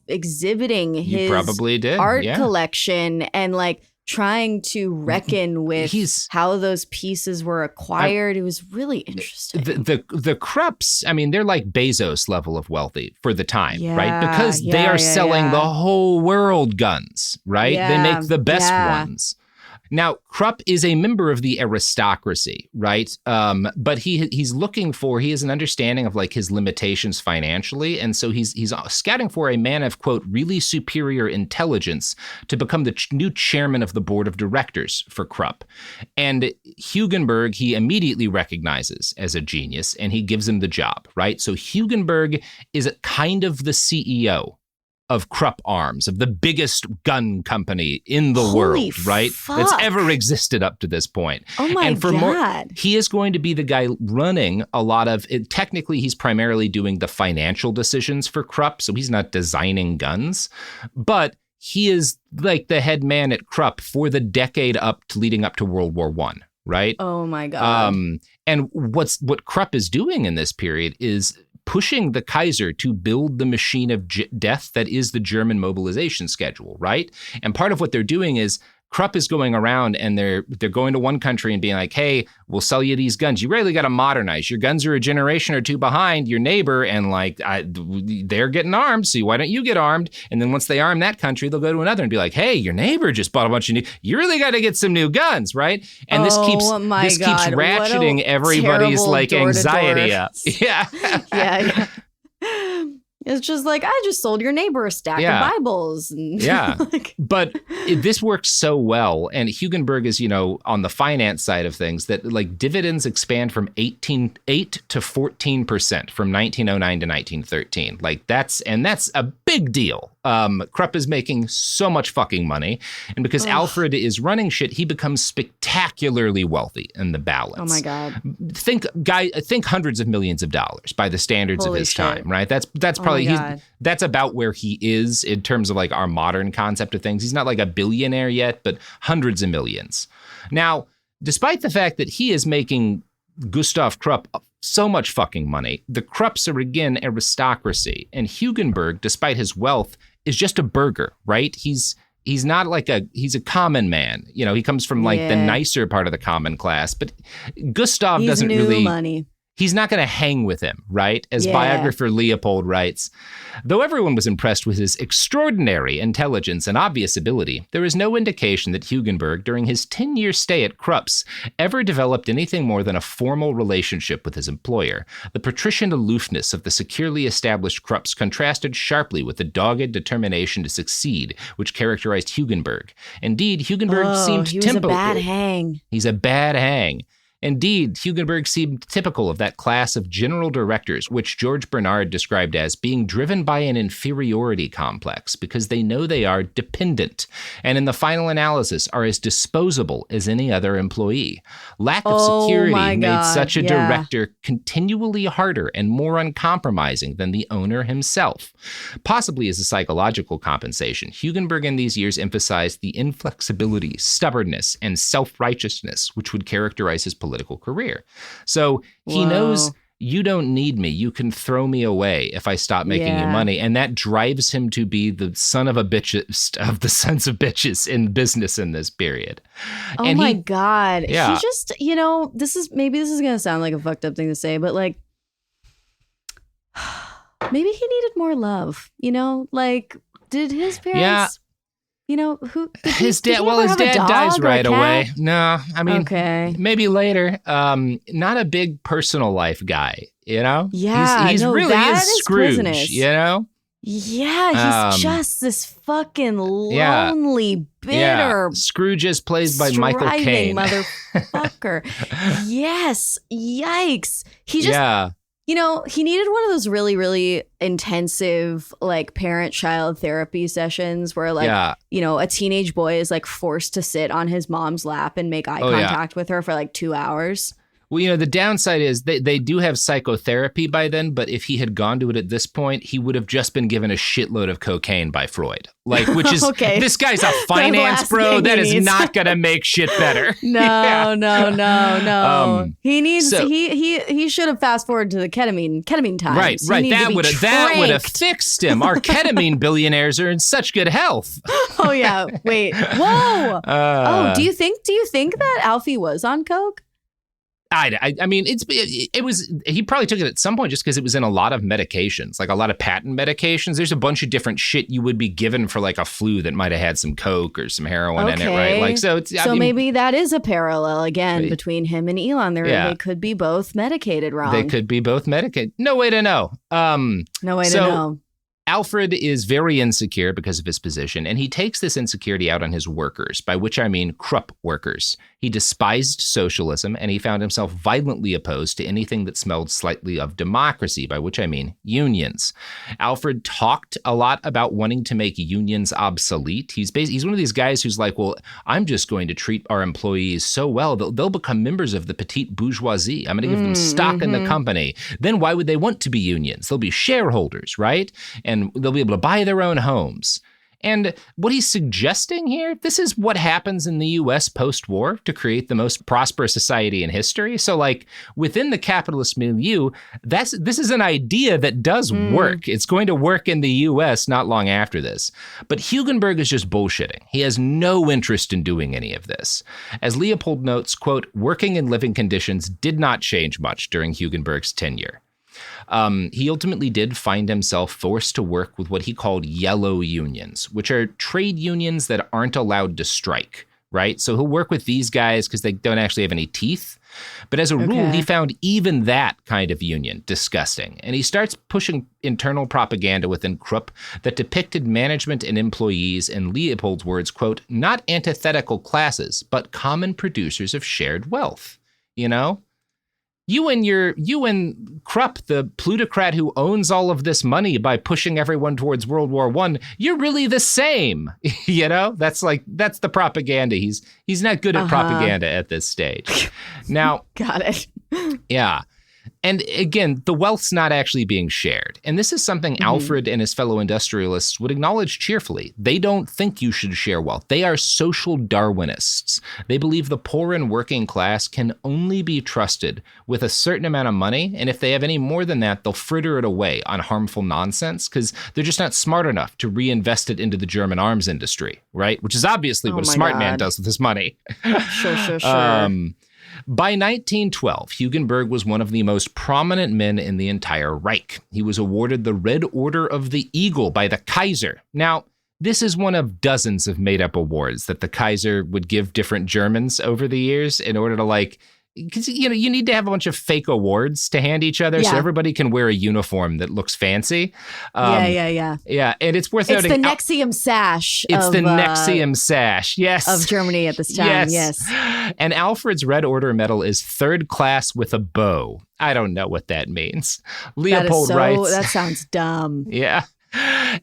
exhibiting his art collection and trying to reckon with how those pieces were acquired. It was really interesting. The Krupps, I mean, they're like Bezos level of wealthy for the time, right? Because they are selling the whole world guns, right? They make the best ones. Now, Krupp is a member of the aristocracy, right? But he has an understanding of like his limitations financially. And so he's scouting for a man of, quote, really superior intelligence to become the new chairman of the board of directors for Krupp. And Hugenberg, he immediately recognizes as a genius, and he gives him the job, right? So Hugenberg is kind of the CEO of Krupp Arms, of the biggest gun company in the world, right? That's ever existed up to this point. Oh my God. He is going to be the guy running a lot of it. Technically, he's primarily doing the financial decisions for Krupp, so he's not designing guns, but he is like the head man at Krupp for the decade leading up to World War I, right? Oh my God. And what Krupp is doing in this period is pushing the Kaiser to build the machine of death that is the German mobilization schedule, right? And part of what they're doing is Krupp is going around and they're going to one country and being like, hey, we'll sell you these guns. You really got to modernize. Your guns are a generation or two behind your neighbor, and like they're getting armed, so why don't you get armed? And then once they arm that country, they'll go to another and be like, hey, your neighbor just bought a bunch of new. You really got to get some new guns, right? And this keeps ratcheting everybody's like anxiety up. Yeah. Yeah. It's just like, I just sold your neighbor a stack of Bibles. Yeah. But this works so well. And Hugenberg is, on the finance side of things, that like dividends expand from 8 to 14% from 1909 to 1913. Like that's a big deal. Krupp is making so much fucking money. And because Alfred is running shit, he becomes spectacularly wealthy in the balance. Oh my God. Think hundreds of millions of dollars by the standards of his time, right? That's probably, that's about where he is in terms of like our modern concept of things. He's not like a billionaire yet, but hundreds of millions. Now, despite the fact that he is making Gustav Krupp so much fucking money, the Krupps are again aristocracy. And Hugenberg, despite his wealth, is just a burger, right? He's not like he's a common man. He comes from like the nicer part of the common class, but Gustav doesn't really money. He's not going to hang with him, right? As biographer Leopold writes, though everyone was impressed with his extraordinary intelligence and obvious ability, there is no indication that Hugenberg, during his 10-year stay at Krupp's, ever developed anything more than a formal relationship with his employer. The patrician aloofness of the securely established Krupp's contrasted sharply with the dogged determination to succeed, which characterized Hugenberg. Indeed, Hugenberg seemed typical. He's a bad hang. He's a bad hang. Indeed, Hugenberg seemed typical of that class of general directors, which George Bernard described as being driven by an inferiority complex because they know they are dependent and in the final analysis are as disposable as any other employee. Lack of security made such a director continually harder and more uncompromising than the owner himself. Possibly as a psychological compensation, Hugenberg in these years emphasized the inflexibility, stubbornness, and self-righteousness which would characterize his political career. So he knows you don't need me. You can throw me away if I stop making you money. And that drives him to be the son of a bitch of the sons of bitches in business in this period. Oh and my God. Yeah. He just, this is going to sound like a fucked up thing to say, but like, maybe he needed more love, like, did his parents... who his dad? Well, his dad dies right away. No, I mean, maybe later. Not a big personal life guy, Yeah, he's really is Scrooge, Yeah, he's just this fucking lonely, bitter. Yeah. Scrooge is played by Michael Caine, motherfucker. Yes, yikes. He just. He needed one of those really, really intensive, like, parent-child therapy sessions where, like, a teenage boy is, like, forced to sit on his mom's lap and make eye contact with her for, like, 2 hours. Well, the downside is they do have psychotherapy by then, but if he had gone to it at this point, he would have just been given a shitload of cocaine by Freud. Like, which is, this guy's a finance bro. That is not going to make shit better. No. He needs, he should have fast forwarded to the ketamine times. Right. That would have fixed him. Our ketamine billionaires are in such good health. Oh, yeah. Wait. Whoa. Do you think that Alfie was on coke? I mean, it was, he probably took it at some point just because it was in a lot of medications, like a lot of patent medications. There's a bunch of different shit you would be given for like a flu that might have had some coke or some heroin in it, right? Like, so it's, so maybe that is a parallel again between him and Elon. They could be both medicated wrong. They could be both medicated. No way to know. No way to know. Alfred is very insecure because of his position, and he takes this insecurity out on his workers, by which I mean Krupp workers. He despised socialism, and he found himself violently opposed to anything that smelled slightly of democracy, by which I mean unions. Alfred talked a lot about wanting to make unions obsolete. He's one of these guys who's like, well, I'm just going to treat our employees so well that they'll become members of the petite bourgeoisie. I'm going to give them stock in the company. Then why would they want to be unions? They'll be shareholders, right? And they'll be able to buy their own homes. And what he's suggesting here, this is what happens in the U.S. post-war to create the most prosperous society in history. So like within the capitalist milieu, this is an idea that does work. It's going to work in the U.S. not long after this. But Hugenberg is just bullshitting. He has no interest in doing any of this. As Leopold notes, quote, working and living conditions did not change much during Hugenberg's tenure. He ultimately did find himself forced to work with what he called yellow unions, which are trade unions that aren't allowed to strike, right? So he'll work with these guys because they don't actually have any teeth. But as a rule, he found even that kind of union disgusting. And he starts pushing internal propaganda within Krupp that depicted management and employees, in Leopold's words, quote, not antithetical classes, but common producers of shared wealth, you know? You and Krupp, the plutocrat who owns all of this money by pushing everyone towards World War I, you're really the same. You know, that's the propaganda. He's not good at propaganda at this stage. Now, got it. Yeah. And again, the wealth's not actually being shared. And this is something Alfred and his fellow industrialists would acknowledge cheerfully. They don't think you should share wealth. They are social Darwinists. They believe the poor and working class can only be trusted with a certain amount of money. And if they have any more than that, they'll fritter it away on harmful nonsense because they're just not smart enough to reinvest it into the German arms industry, right? Which is obviously what a smart man does with his money. Sure. By 1912, Hugenberg was one of the most prominent men in the entire Reich. He was awarded the Red Order of the Eagle by the Kaiser. Now, this is one of dozens of made-up awards that the Kaiser would give different Germans over the years in order to because you need to have a bunch of fake awards to hand each other so everybody can wear a uniform that looks fancy. Yeah, and it's worth noting. It's the Nexium sash. It's the Nexium sash, yes. Of Germany at this time, yes. And Alfred's Red Order medal is third class with a bow. I don't know what that means. Leopold writes. That sounds dumb. Yeah.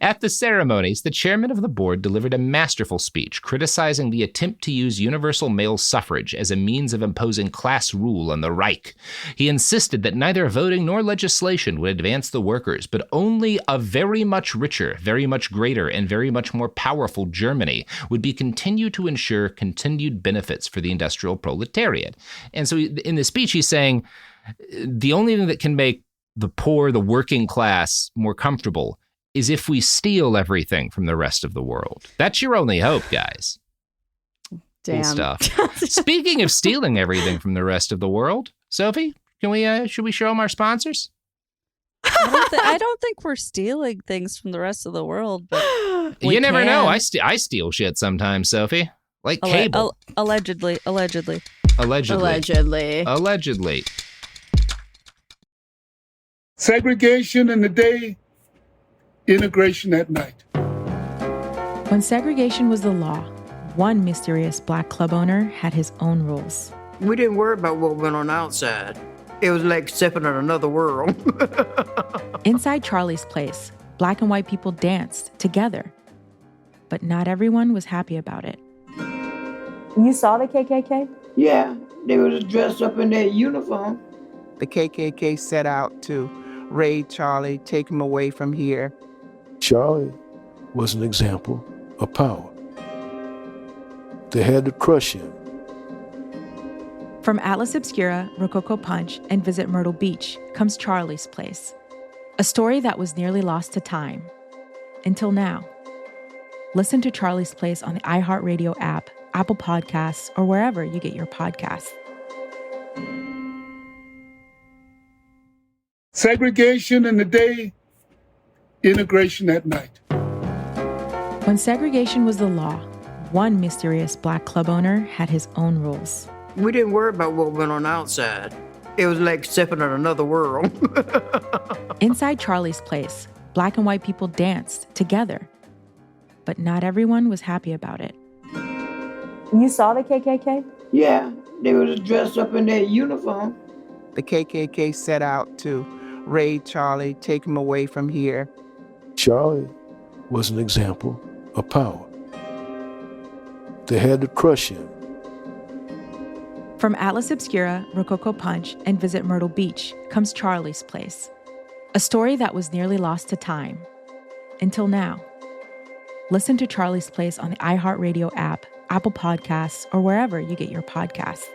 At the ceremonies, the chairman of the board delivered a masterful speech criticizing the attempt to use universal male suffrage as a means of imposing class rule on the Reich. He insisted that neither voting nor legislation would advance the workers, but only a very much richer, very much greater, and very much more powerful Germany would be continued to ensure continued benefits for the industrial proletariat. And so in the speech, he's saying the only thing that can make the poor, the working class, more comfortable is if we steal everything from the rest of the world. That's your only hope, guys. Damn. Cool stuff. Speaking of stealing everything from the rest of the world, Sophie, should we show them our sponsors? I don't think we're stealing things from the rest of the world, but you never know. I steal shit sometimes, Sophie. Like cable. Allegedly. Segregation in the day, integration at night. When segregation was the law, one mysterious black club owner had his own rules. We didn't worry about what went on outside. It was like stepping in another world. Inside Charlie's place, black and white people danced together. But not everyone was happy about it. You saw the KKK? Yeah, they was dressed up in their uniform. The KKK set out to raid Charlie, take him away from here. Charlie was an example of power. They had to crush him. From Atlas Obscura, Rococo Punch, and Visit Myrtle Beach comes Charlie's Place, a story that was nearly lost to time. Until now. Listen to Charlie's Place on the iHeartRadio app, Apple Podcasts, or wherever you get your podcasts. Segregation in the day, integration at night. When segregation was the law, one mysterious black club owner had his own rules. We didn't worry about what went on outside. It was like stepping in another world. Inside Charlie's place, black and white people danced together. But not everyone was happy about it. You saw the KKK? Yeah, they were just dressed up in their uniform. The KKK set out to raid Charlie, take him away from here. Charlie was an example of power. They had to crush him. From Atlas Obscura, Rococo Punch, and Visit Myrtle Beach comes Charlie's Place, a story that was nearly lost to time. Until now. Listen to Charlie's Place on the iHeartRadio app, Apple Podcasts, or wherever you get your podcasts.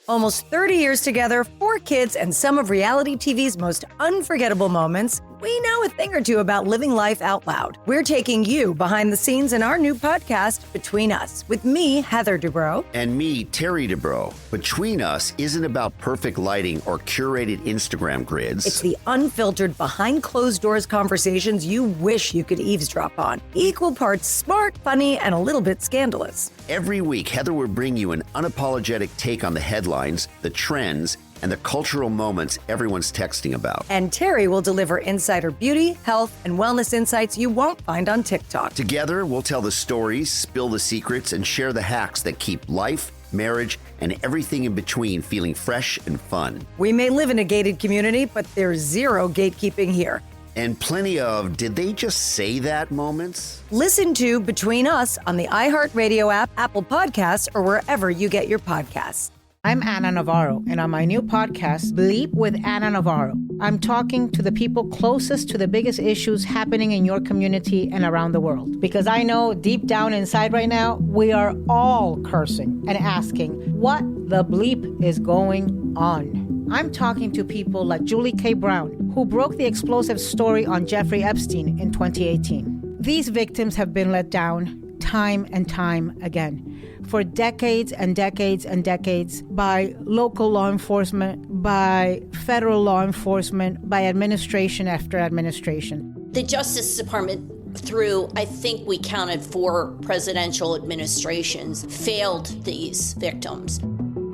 Almost 30 years together, 4 kids, and some of reality TV's most unforgettable moments, we know a thing or two about living life out loud. We're taking you behind the scenes in our new podcast, Between Us, with me, Heather Dubrow. And me, Terry Dubrow. Between Us isn't about perfect lighting or curated Instagram grids. It's the unfiltered, behind-closed-doors conversations you wish you could eavesdrop on. Equal parts smart, funny, and a little bit scandalous. Every week, Heather will bring you an unapologetic take on the headlines, the trends, and the cultural moments everyone's texting about. And Terry will deliver insider beauty, health, and wellness insights you won't find on TikTok. Together, we'll tell the stories, spill the secrets, and share the hacks that keep life, marriage, and everything in between feeling fresh and fun. We may live in a gated community, but there's zero gatekeeping here. And plenty of did they just say that moments? Listen to Between Us on the iHeartRadio app, Apple Podcasts, or wherever you get your podcasts. I'm Anna Navarro, and on my new podcast, Bleep with Anna Navarro, I'm talking to the people closest to the biggest issues happening in your community and around the world. Because I know deep down inside right now, we are all cursing and asking, what the bleep is going on? I'm talking to people like Julie K. Brown, who broke the explosive story on Jeffrey Epstein in 2018. These victims have been let down time and time again. For decades and decades and decades, by local law enforcement, by federal law enforcement, by administration after administration. The Justice Department, through, I think we counted 4 presidential administrations, failed these victims.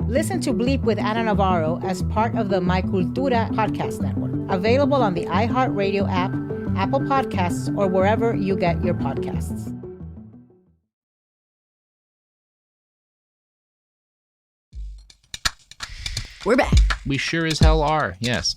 Listen to Bleep with Anna Navarro as part of the My Cultura podcast network. Available on the iHeartRadio app, Apple Podcasts, or wherever you get your podcasts. We're back. We sure as hell are, yes.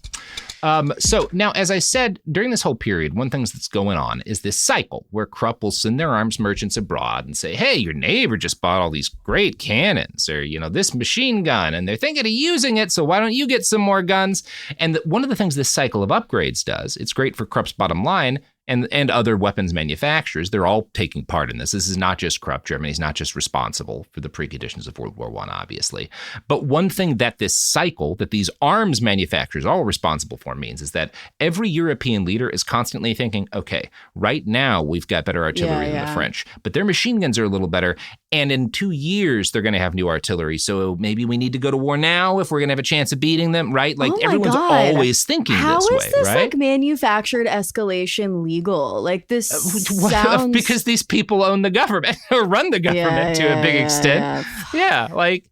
So now, as I said, during this whole period, one thing that's going on is this cycle where Krupp will send their arms merchants abroad and say, hey, your neighbor just bought all these great cannons or, this machine gun, and they're thinking of using it, so why don't you get some more guns? And one of the things this cycle of upgrades does, it's great for Krupp's bottom line, and other weapons manufacturers, they're all taking part in this. This is not just Krupp. Germany's not just responsible for the preconditions of World War I, obviously. But one thing that this cycle, that these arms manufacturers are all responsible for means is that every European leader is constantly thinking, okay, right now we've got better artillery than the French, but their machine guns are a little better. And in 2 years, they're going to have new artillery. So maybe we need to go to war now if we're going to have a chance of beating them, right? Like everyone's always thinking this way, right? How is this like manufactured escalation legal? Like this sounds... Because these people own the government or run the government to a big extent. Yeah, like...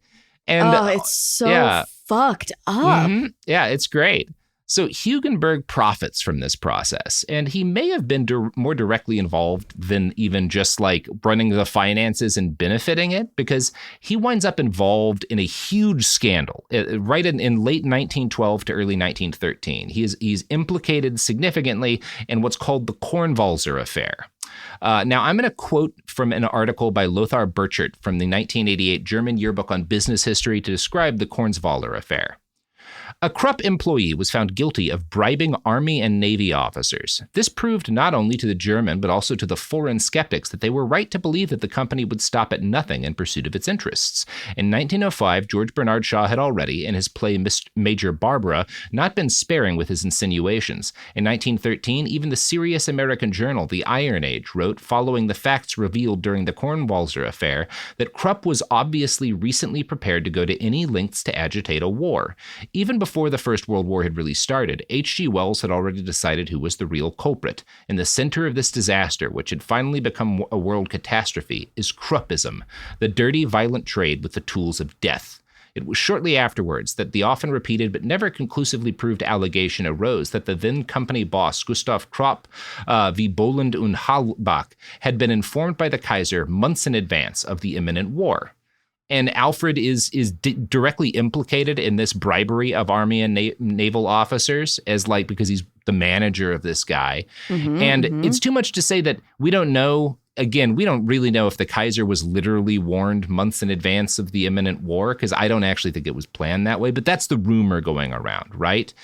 And, it's so fucked up. Mm-hmm. Yeah, it's great. So Hugenberg profits from this process, and he may have been more directly involved than even just like running the finances and benefiting it, because he winds up involved in a huge scandal right in late 1912 to early 1913. He's implicated significantly in what's called the Kornwalser affair. Now, I'm going to quote from an article by Lothar Burchert from the 1988 German Yearbook on Business History to describe the Kornwalser affair. A Krupp employee was found guilty of bribing Army and Navy officers. This proved not only to the German but also to the foreign skeptics that they were right to believe that the company would stop at nothing in pursuit of its interests. In 1905, George Bernard Shaw had already, in his play Major Barbara, not been sparing with his insinuations. In 1913, even the serious American journal The Iron Age wrote, following the facts revealed during the Kornwalser affair, that Krupp was obviously recently prepared to go to any lengths to agitate a war. Even before the First World War had really started, H.G. Wells had already decided who was the real culprit. In the center of this disaster, which had finally become a world catastrophe, is Kruppism, the dirty, violent trade with the tools of death. It was shortly afterwards that the often repeated but never conclusively proved allegation arose that the then company boss, Gustav Krupp, wie Boland und Halbach, had been informed by the Kaiser months in advance of the imminent war. And Alfred is directly implicated in this bribery of army and naval officers because he's the manager of this guy. It's too much to say that we don't know. Again, we don't really know if the Kaiser was literally warned months in advance of the imminent war, because I don't actually think it was planned that way. But that's the rumor going around, right?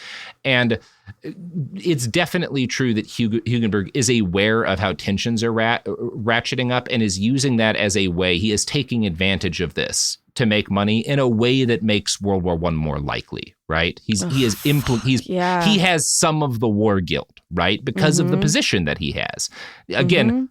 And it's definitely true that Hugenberg is aware of how tensions are ratcheting up and is using that as a way. He is taking advantage of this to make money in a way that makes World War I more likely, right? He has some of the war guilt, right? Because of the position that he has. Again,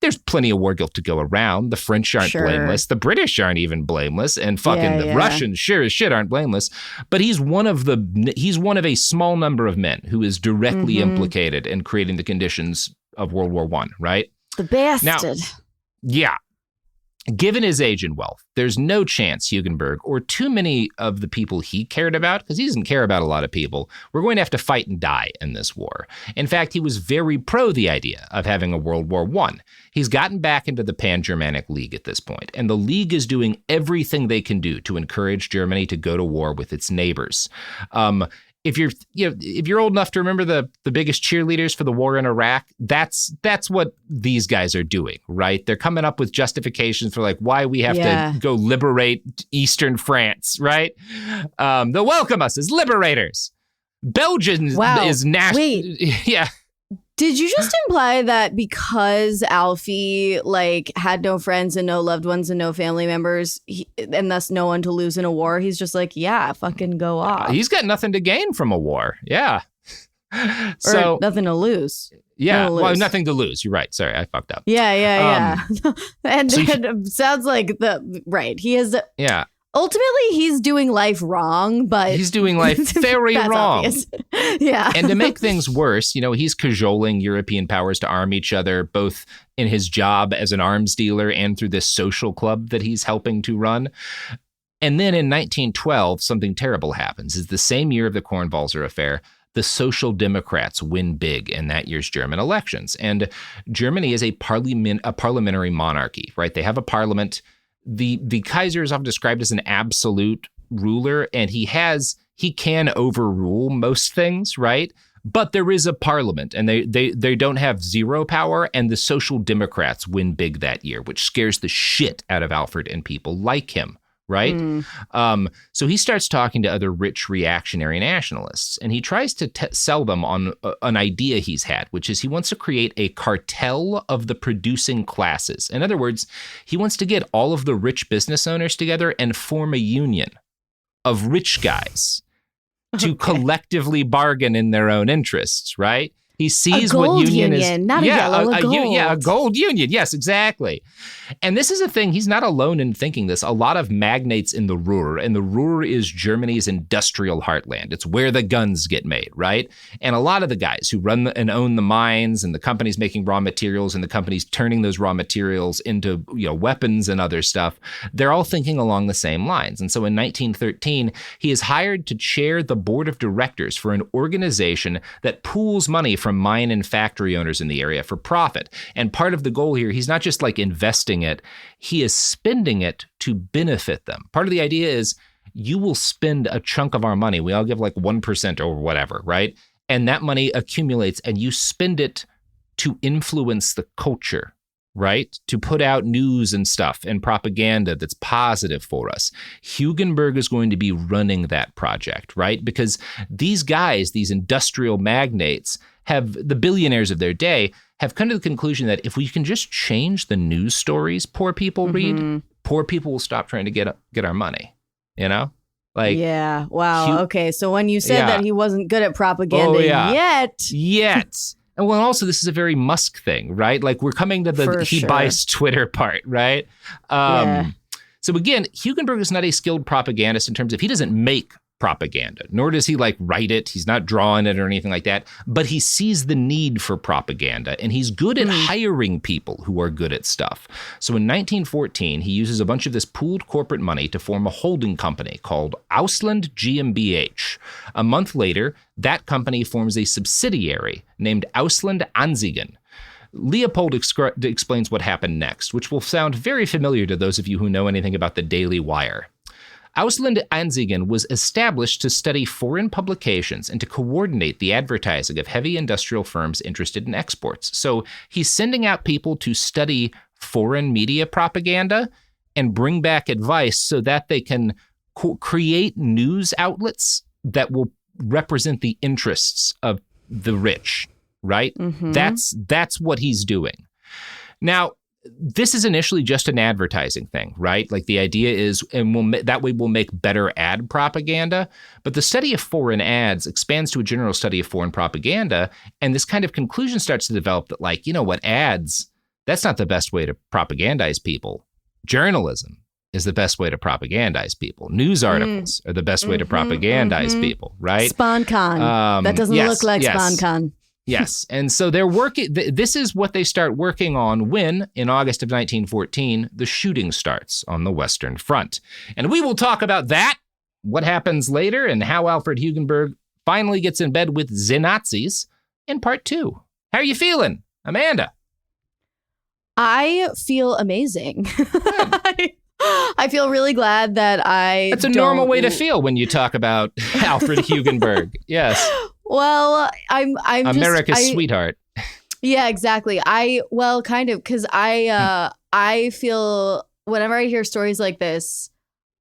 there's plenty of war guilt to go around. The French aren't blameless. The British aren't even blameless. And the Russians sure as shit aren't blameless. But he's one of a small number of men who is directly implicated in creating the conditions of World War I, right? The bastard. Now, yeah. Given his age and wealth, there's no chance Hugenberg or too many of the people he cared about, because he doesn't care about a lot of people, were going to have to fight and die in this war. In fact, he was very pro the idea of having a World War I. He's gotten back into the Pan-Germanic League at this point, and the League is doing everything they can do to encourage Germany to go to war with its neighbors. If you're old enough to remember the biggest cheerleaders for the war in Iraq, that's what these guys are doing, right? They're coming up with justifications for why we have to go liberate Eastern France, right? They'll welcome us as liberators. Belgium is national. Wait. Yeah. Did you just imply that because Alfie had no friends and no loved ones and no family members, and thus no one to lose in a war, he's just fucking go off? He's got nothing to gain from a war. Yeah. Or nothing to lose. Yeah. Well, nothing to lose. You're right. Sorry, I fucked up. Yeah. And it sounds like he is. Yeah. Ultimately, he's doing life wrong, but he's doing life very wrong. Yeah. And to make things worse, he's cajoling European powers to arm each other, both in his job as an arms dealer and through this social club that he's helping to run. And then in 1912, something terrible happens. It's the same year of the Kornwalser affair. The Social Democrats win big in that year's German elections. And Germany is a parliamentary monarchy, right? They have a parliament. The Kaiser is often described as an absolute ruler, and he can overrule most things, right? But there is a parliament, and they don't have zero power, and the Social Democrats win big that year, which scares the shit out of Alfred and people like him, right? So he starts talking to other rich reactionary nationalists, and he tries to sell them on an idea he's had, which is he wants to create a cartel of the producing classes. In other words, he wants to get all of the rich business owners together and form a union of rich guys to collectively bargain in their own interests, right? He sees what union is. Not a yellow, a gold. A gold union. Yes, exactly. And this is a thing. He's not alone in thinking this. A lot of magnates in the Ruhr, and the Ruhr is Germany's industrial heartland. It's where the guns get made, right? And a lot of the guys who run and own the mines and the companies making raw materials and the companies turning those raw materials into weapons and other stuff, they're all thinking along the same lines. And so in 1913, he is hired to chair the board of directors for an organization that pools money from mine and factory owners in the area for profit. And part of the goal here, he's not just investing it, he is spending it to benefit them. Part of the idea is you will spend a chunk of our money. We all give 1% or whatever, right? And that money accumulates and you spend it to influence the culture right? To put out news and stuff and propaganda that's positive for us. Hugenberg is going to be running that project, right? Because these guys, these industrial magnates, have the billionaires of their day have come to the conclusion that if we can just change the news stories poor people read, poor people will stop trying to get our money, you know? Like, yeah. Wow. Okay. So when you said that he wasn't good at propaganda yet. And well, also, this is a very Musk thing, right? Like, we're coming to the he buys Twitter part, right? So again, Hugenberg is not a skilled propagandist in terms of he doesn't make propaganda, nor does he like write it. He's not drawing it or anything like that, but he sees the need for propaganda and he's good at hiring people who are good at stuff. So in 1914, he uses a bunch of this pooled corporate money to form a holding company called Ausland GmbH. A month later, that company forms a subsidiary named Ausland Anzeigen. Leopold explains what happened next, which will sound very familiar to those of you who know anything about the Daily Wire. Ausland Anzeigen was established to study foreign publications and to coordinate the advertising of heavy industrial firms interested in exports. So he's sending out people to study foreign media propaganda and bring back advice so that they can create news outlets that will represent the interests of the rich, right? That's what he's doing. Now, this is initially just an advertising thing, right? Like the idea is, and that way we'll make better ad propaganda. But the study of foreign ads expands to a general study of foreign propaganda. And this kind of conclusion starts to develop that, like, you know what, ads, that's not the best way to propagandize people. Journalism is the best way to propagandize people. News articles are the best way to propagandize people, right? SponCon. That doesn't look like SponCon. Yes. And so they're working. This is what they start working on when, in August of 1914, the shooting starts on the Western Front. And we will talk about that, what happens later, and how Alfred Hugenberg finally gets in bed with the Nazis in part 2. How are you feeling, Amanda? I feel amazing. I feel really glad that That's a normal way to feel when you talk about Alfred Hugenberg. Yes. Well, I'm America's sweetheart. Yeah, exactly. Kind of, because I feel whenever I hear stories like this,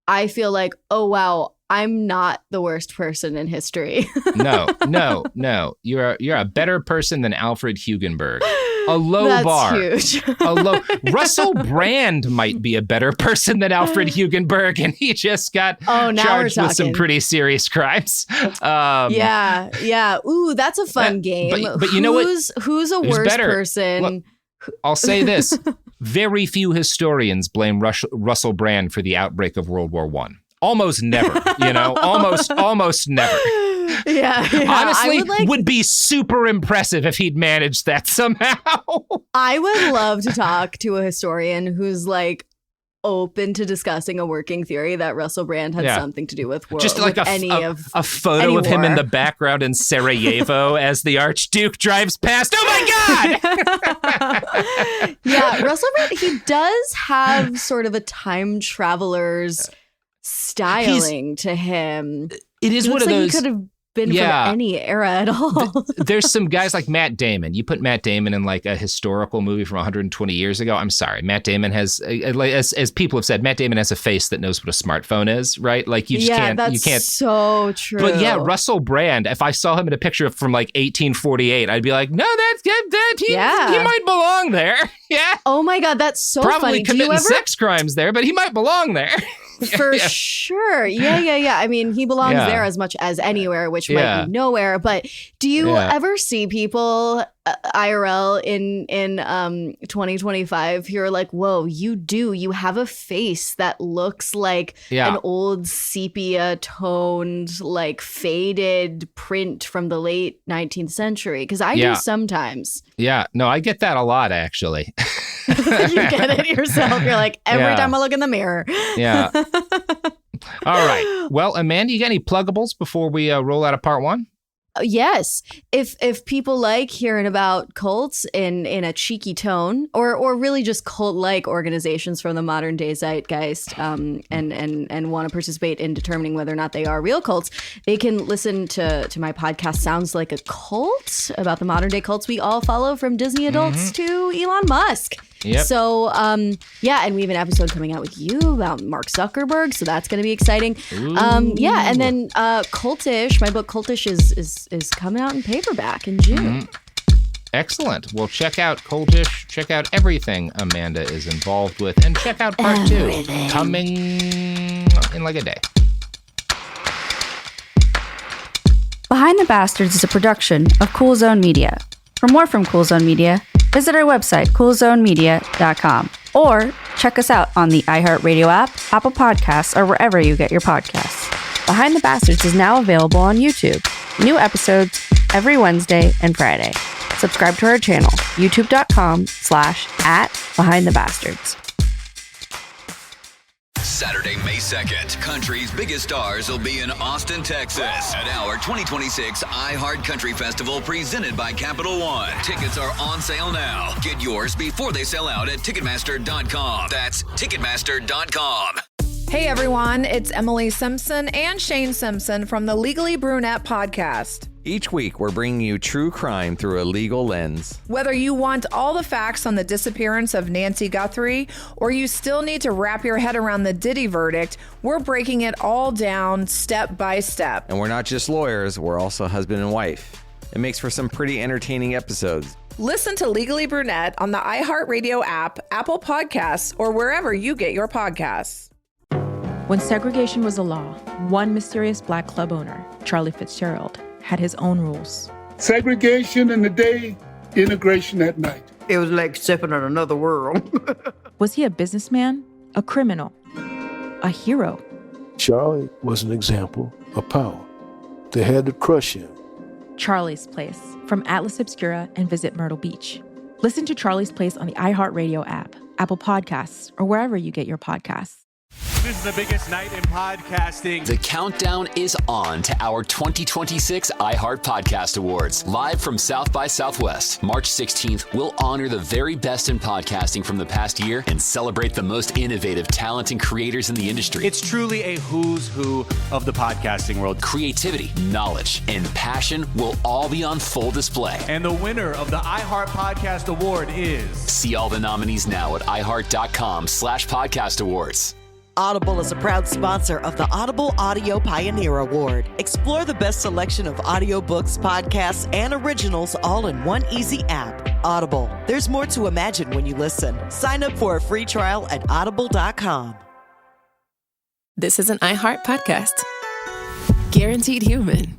I feel like, oh wow, I'm not the worst person in history. No. You're a better person than Alfred Hugenberg. A low bar. That's huge. Russell Brand might be a better person than Alfred Hugenberg, and he just got charged with some pretty serious crimes. Yeah. Ooh, that's a fun game. But you know what? Who's a worse person? Look, I'll say this. Very few historians blame Russell Brand for the outbreak of World War I. Almost never, almost never. Yeah. Honestly, would be super impressive if he'd managed that somehow. I would love to talk to a historian who's like open to discussing a working theory that Russell Brand had something to do with war. Just like a photo of him in the background in Sarajevo as the Archduke drives past. Oh my God! Yeah, Russell Brand, he does have sort of a time traveler's styling to him. It is one of those. He could have been from any era at all. There's some guys like Matt Damon. You put Matt Damon in like a historical movie from 120 years ago. I'm sorry. Matt Damon has, as people have said, Matt Damon has a face that knows what a smartphone is, right? Like you just can't. That's you can't. So true. But yeah, Russell Brand, if I saw him in a picture from like 1848, I'd be like, no, that's good. He might belong there. Yeah. Oh my God, that's so Probably funny. committing sex crimes there, but he might belong there. For sure. Yeah. I mean, he belongs there as much as anywhere, which might be nowhere. But do you ever see people IRL in 2025 who are like, whoa, you have a face that looks like an old sepia toned, like faded print from the late 19th century? Because I do sometimes. Yeah, no, I get that a lot, actually. You get it yourself. You're like, every time I look in the mirror. Yeah. All right. Well, Amanda, you got any pluggables before we roll out of part 1? Yes. If people like hearing about cults in a cheeky tone, or really just cult-like organizations from the modern day zeitgeist, and want to participate in determining whether or not they are real cults, they can listen to my podcast Sounds Like a Cult about the modern day cults we all follow, from Disney adults to Elon Musk. Yep. So, yeah, and we have an episode coming out with you about Mark Zuckerberg, so that's going to be exciting. Yeah, and then Cultish, my book Cultish is coming out in paperback in June. Excellent. Well, check out Cultish. Check out everything Amanda is involved with, and check out part 2 coming in like a day. Behind the Bastards is a production of Cool Zone Media. For more from Cool Zone Media, visit our website, coolzonemedia.com, or check us out on the iHeartRadio app, Apple Podcasts, or wherever you get your podcasts. Behind the Bastards is now available on YouTube. New episodes every Wednesday and Friday. Subscribe to our channel, youtube.com/@BehindTheBastards. Saturday, May 2nd, country's biggest stars will be in Austin, Texas at our 2026 iHeart Country Festival presented by Capital One. Tickets are on sale now. Get yours before they sell out at Ticketmaster.com. That's Ticketmaster.com. Hey everyone, it's Emily Simpson and Shane Simpson from the Legally Brunette podcast. Each week, we're bringing you true crime through a legal lens. Whether you want all the facts on the disappearance of Nancy Guthrie, or you still need to wrap your head around the Diddy verdict, we're breaking it all down step by step. And we're not just lawyers, we're also husband and wife. It makes for some pretty entertaining episodes. Listen to Legally Brunette on the iHeartRadio app, Apple Podcasts, or wherever you get your podcasts. When segregation was a law, one mysterious black club owner, Charlie Fitzgerald, had his own rules. Segregation in the day, integration at night. It was like stepping in another world. Was he a businessman, a criminal, a hero? Charlie was an example of power. They had to crush him. Charlie's Place, from Atlas Obscura and Visit Myrtle Beach. Listen to Charlie's Place on the iHeartRadio app, Apple Podcasts, or wherever you get your podcasts. This is the biggest night in podcasting. The countdown is on to our 2026 iHeart Podcast Awards. Live from South by Southwest, March 16th, we'll honor the very best in podcasting from the past year and celebrate the most innovative talent and creators in the industry. It's truly a who's who of the podcasting world. Creativity, knowledge, and passion will all be on full display. And the winner of the iHeart Podcast Award is... See all the nominees now at iHeart.com/podcast awards. Audible is a proud sponsor of the Audible Audio Pioneer Award. Explore the best selection of audiobooks, podcasts, and originals all in one easy app. Audible. There's more to imagine when you listen. Sign up for a free trial at audible.com. This is an iHeart podcast. Guaranteed Human.